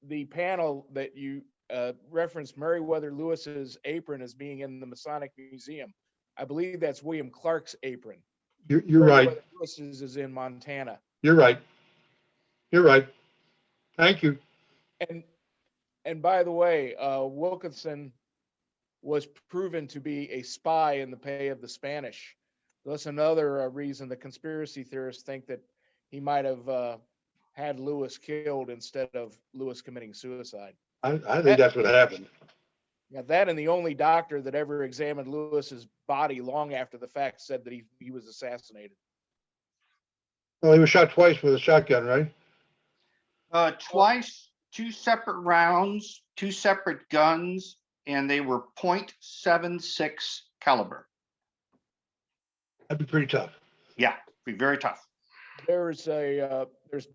the panel that you referenced Meriwether Lewis's apron as being in the Masonic Museum. I believe that's William Clark's apron. You're right. Meriwether Lewis's is in Montana. You're right. You're right. Thank you. And by the way, Wilkerson was proven to be a spy in the pay of the Spanish. That's another reason the conspiracy theorists think that he might have had Lewis killed instead of Lewis committing suicide. I think that's what happened. Yeah, that and the only doctor that ever examined Lewis's body long after the fact said that he was assassinated. Well, he was shot twice with a shotgun, right? Twice, 2 separate rounds, 2 separate guns, and they were .76 caliber. That'd be pretty tough. Yeah, be very tough. There's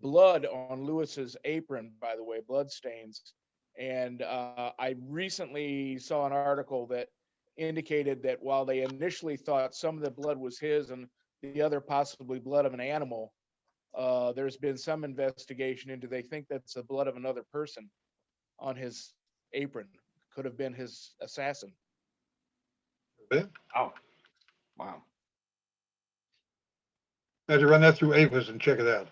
blood on Lewis's apron, by the way, blood stains. And I recently saw an article that indicated that while they initially thought some of the blood was his and the other possibly blood of an animal, there's been some investigation into, they think that's the blood of another person on his apron. Could have been his assassin. Oh, wow. I had to run that through Avis and check it out.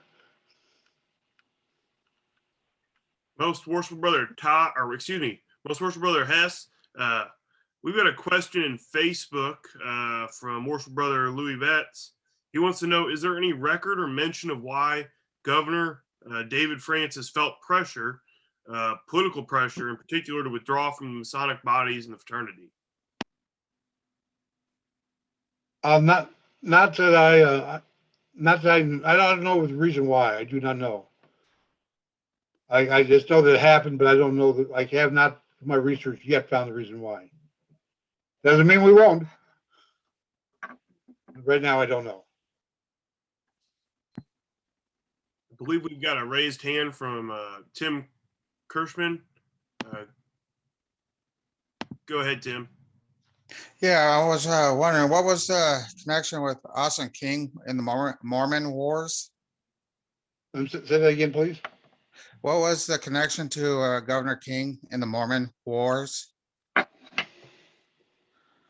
Most Worshipful Brother Ty, Most Worshipful Brother Hess, we've got a question in Facebook from Worshipful Brother Louis Vetts. He wants to know, is there any record or mention of why Governor David Francis felt pressure, political pressure in particular, to withdraw from the Masonic bodies and the fraternity? Not that I don't know the reason why. I do not know. I just know that it happened, but I don't know that. I have not, my research yet, found the reason why. Doesn't mean we won't. Right now, I don't know. I believe we've got a raised hand from Tim Kirschman. Go ahead, Tim. Yeah, I was wondering, what was the connection with Austin King in the Mormon Wars? Say that again, please. What was the connection to Governor King in the Mormon Wars?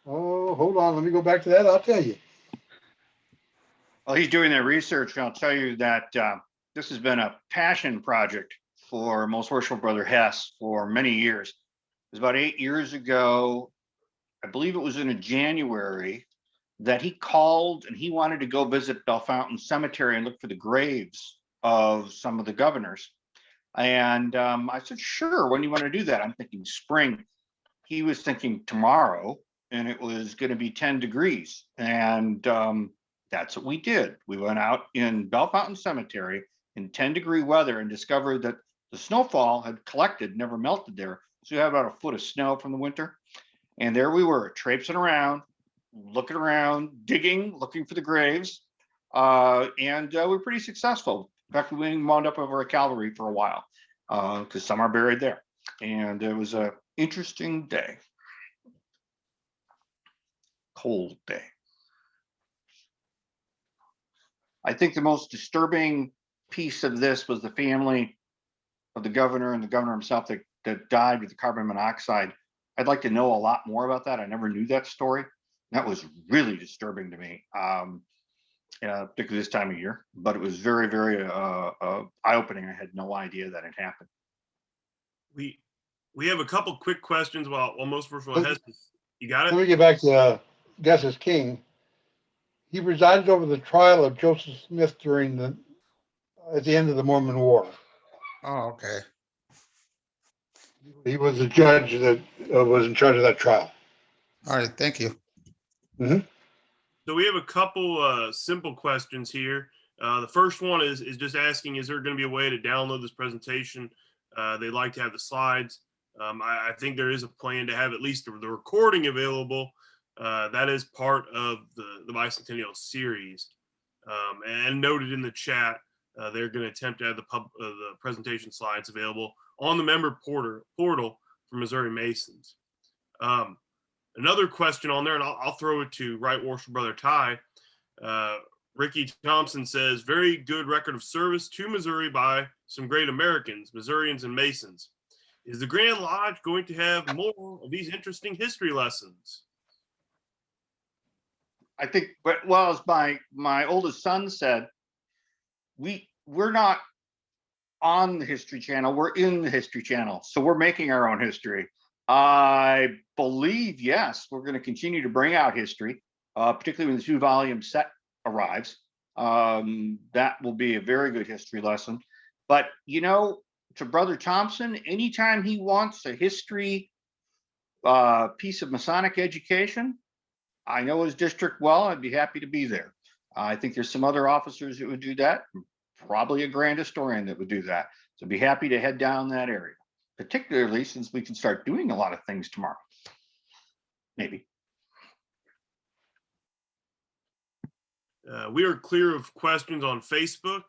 Oh, hold on. Let me go back to that. I'll tell you. Well, he's doing that research, and I'll tell you that this has been a passion project for Most Worshipful Brother Hess for many years. It was about 8 years ago, I believe it was in January, that he called and he wanted to go visit Bellefontaine Cemetery and look for the graves of some of the governors. And I said, sure, when do you want to do that? I'm thinking spring. He was thinking tomorrow, and it was going to be 10 degrees. And that's what we did. We went out in Bellefontaine Cemetery in 10-degree weather and discovered that the snowfall had collected, never melted there. So you had about a foot of snow from the winter. And there we were, traipsing around, looking around, digging, looking for the graves. And we're pretty successful. In fact, we wound up over a Calvary for a while because some are buried there. And it was an interesting day. Cold day. I think the most disturbing piece of this was the family of the governor and the governor himself that died with the carbon monoxide. I'd like to know a lot more about that. I never knew that story. That was really disturbing to me, particularly this time of year. But it was very, very eye-opening. I had no idea that it happened. We have a couple quick questions while Most Worshipful Hess. You got it? Let me get back to Gus's King. He presided over the trial of Joseph Smith during the at the end of the Mormon War. Oh, okay. He was the judge that was in charge of that trial. All right, thank you. So we have a couple simple questions here. The first one is just asking, is there going to be a way to download this presentation? They'd like to have the slides. I think there is a plan to have at least the recording available. That is part of the Bicentennial series. And noted in the chat, they're going to attempt to have the presentation slides available on the member portal for Missouri Masons. Another question on there, and I'll throw it to Right Worshipful Brother Ty. Ricky Thompson says, very good record of service to Missouri by some great Americans, Missourians, and Masons. Is the Grand Lodge going to have more of these interesting history lessons? I think, well, as my oldest son said, we're not on the History Channel, we're in the History Channel, so we're making our own history. I believe, yes, we're going to continue to bring out history, particularly when the 2-volume set arrives. That will be a very good history lesson. But, you know, to Brother Thompson, anytime he wants a history piece of Masonic education, I know his district well, I'd be happy to be there. I think there's some other officers that would do that, probably a grand historian that would do that. So be happy to head down that area, particularly since we can start doing a lot of things tomorrow. Maybe. We are clear of questions on Facebook.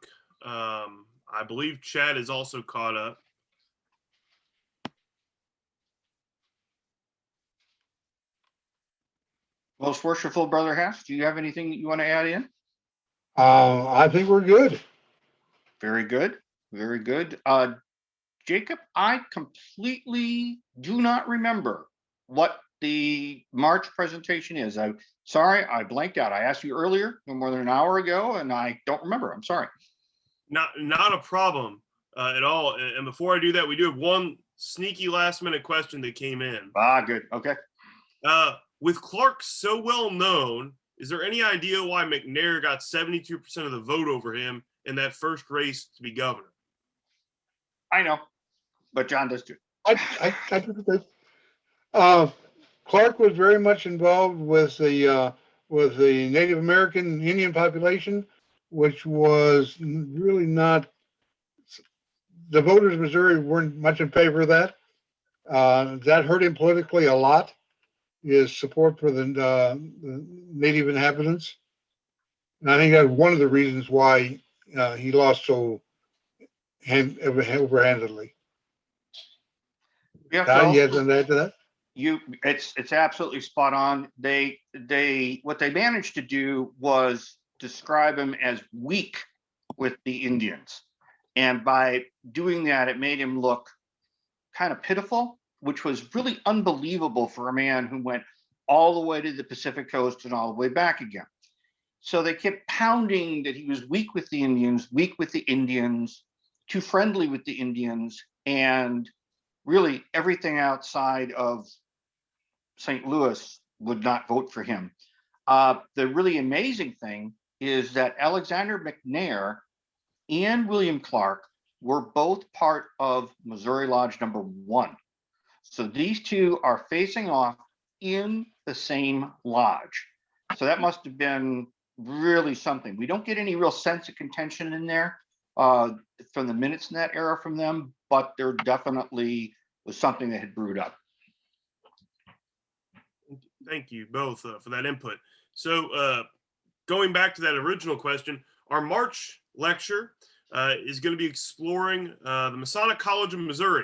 I believe Chad is also caught up. Most Worshipful Brother Hess, do you have anything that you want to add in? I think we're good. Very good. Very good. Jacob, I completely do not remember what the March presentation is. I'm sorry, I blanked out. I asked you earlier, no more than an hour ago, and I don't remember. I'm sorry. Not a problem at all. And before I do that, we do have one sneaky last minute question that came in. Good. Okay. With Clark so well known, is there any idea why Mcnair got 72% of the vote over him in that first race to be governor? I know, but John does too. I do this. Clark was very much involved with the Native American Indian population, which was really not. The voters of Missouri weren't much in favor of that. That hurt him politically a lot. His support for the native inhabitants, and I think that's one of the reasons why he lost so overhandedly. Yeah, Ty, you have something to add to that? It's absolutely spot on. What they managed to do was describe him as weak with the Indians, and by doing that, it made him look kind of pitiful, which was really unbelievable for a man who went all the way to the Pacific coast and all the way back again. So they kept pounding that he was weak with the Indians, too friendly with the Indians, and really everything outside of St. Louis would not vote for him. The really amazing thing is that Alexander Mcnair and William Clark were both part of Missouri Lodge number 1. So these two are facing off in the same lodge. So that must have been really something. We don't get any real sense of contention in there from the minutes in that era from them, but there definitely was something that had brewed up. Thank you both for that input. So going back to that original question, our March lecture is going to be exploring the Masonic College of Missouri,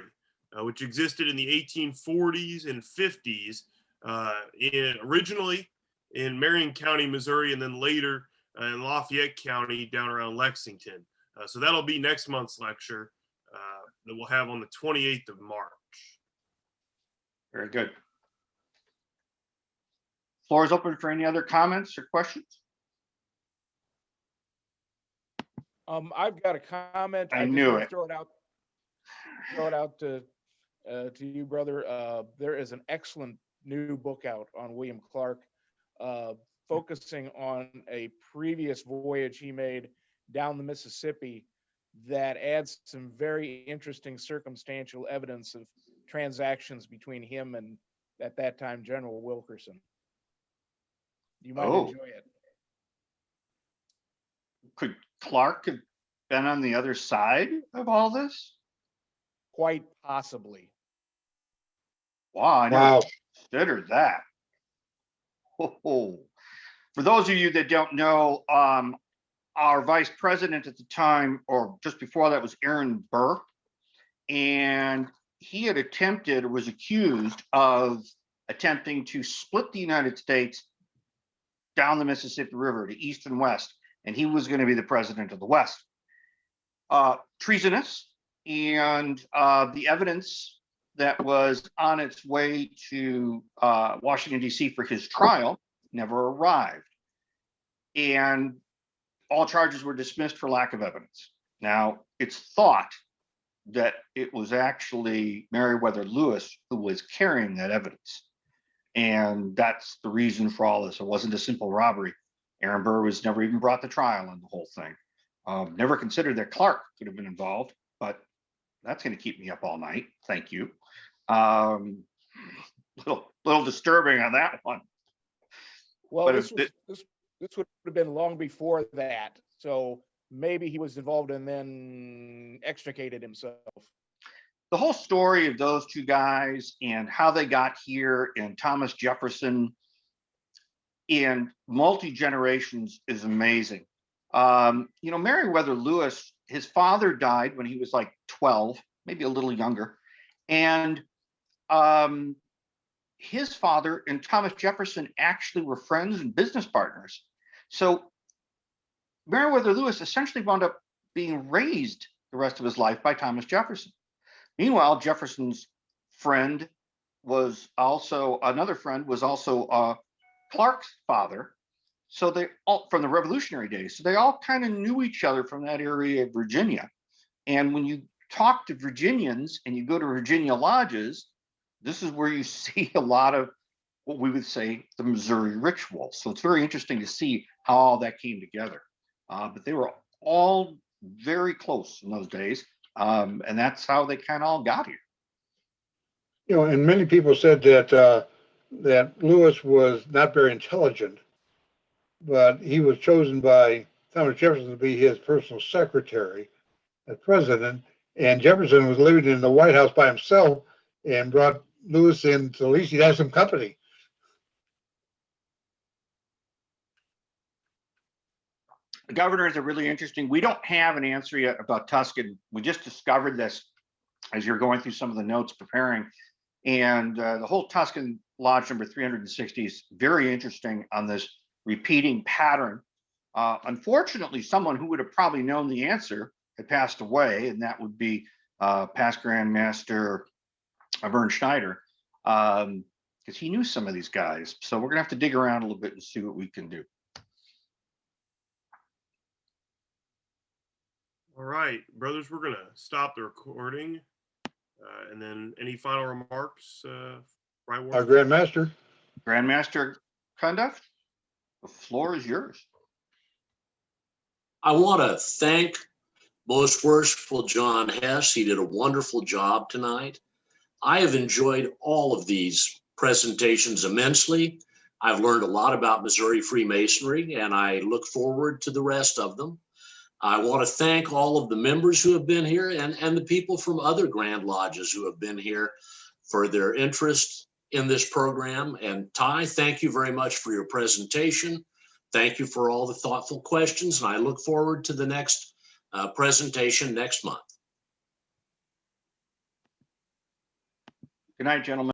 which existed in the 1840s and 50s, originally in Marion County, Missouri, and then later in Lafayette County down around Lexington. So that'll be next month's lecture that we'll have on the 28th of March. Very good. Floor is open for any other comments or questions. I've got a comment. I just knew wanna it. Throw it out to you, brother. There is an excellent new book out on William Clark, focusing on a previous voyage he made down the Mississippi that adds some very interesting circumstantial evidence of transactions between him and, at that time, General Wilkerson. You might Oh. enjoy it. Could Clark have been on the other side of all this? Quite possibly. Wow, I never Wow. considered that. Oh. For those of you that don't know, our vice president at the time, or just before that, was Aaron Burr. And he had attempted, or was accused of attempting to split the United States down the Mississippi River to east and west. And he was going to be the president of the West. Treasonous, and the evidence that was on its way to Washington, D.C. for his trial never arrived. And all charges were dismissed for lack of evidence. Now, it's thought that it was actually Meriwether Lewis who was carrying that evidence. And that's the reason for all this. It wasn't a simple robbery. Aaron Burr was never even brought to trial on the whole thing. Never considered that Clark could have been involved, but that's going to keep me up all night. Thank you. Little disturbing on that one. Well, But this would have been long before that. So maybe he was involved and then extricated himself. The whole story of those two guys and how they got here, and Thomas Jefferson and multi-generations, is amazing. Meriwether Lewis, his father died when he was like 12, maybe a little younger. And his father and Thomas Jefferson actually were friends and business partners. So Meriwether Lewis essentially wound up being raised the rest of his life by Thomas Jefferson. Meanwhile, Jefferson's friend was also Clark's father. So they all, from the Revolutionary days, so they all kind of knew each other from that area of Virginia. And when you talk to Virginians and you go to Virginia lodges, this is where you see a lot of what we would say the Missouri ritual. So it's very interesting to see how all that came together. But they were all very close in those days. And that's how they kind of all got here. And many people said that Lewis was not very intelligent, but he was chosen by Thomas Jefferson to be his personal secretary as president. And Jefferson was living in the White House by himself and brought Lewis in so at least he'd have some company. The governors are really interesting. We don't have an answer yet about Tuscan. We just discovered this as you're going through some of the notes preparing. And the whole Tuscan Lodge number 360 is very interesting on this repeating pattern. Unfortunately, someone who would have probably known the answer had passed away, and that would be past Grand Master Vern Schneider, because he knew some of these guys. So we're going to have to dig around a little bit and see what we can do. All right, brothers, we're going to stop the recording. And then any final remarks? Our Grandmaster. Grandmaster Cundiff, the floor is yours. I want to thank Most Worshipful John Hess. He did a wonderful job tonight. I have enjoyed all of these presentations immensely. I've learned a lot about Missouri Freemasonry, and I look forward to the rest of them. I want to thank all of the members who have been here and the people from other Grand Lodges who have been here for their interest in this program. And Ty, thank you very much for your presentation. Thank you for all the thoughtful questions, and I look forward to the next presentation next month. Good night, gentlemen.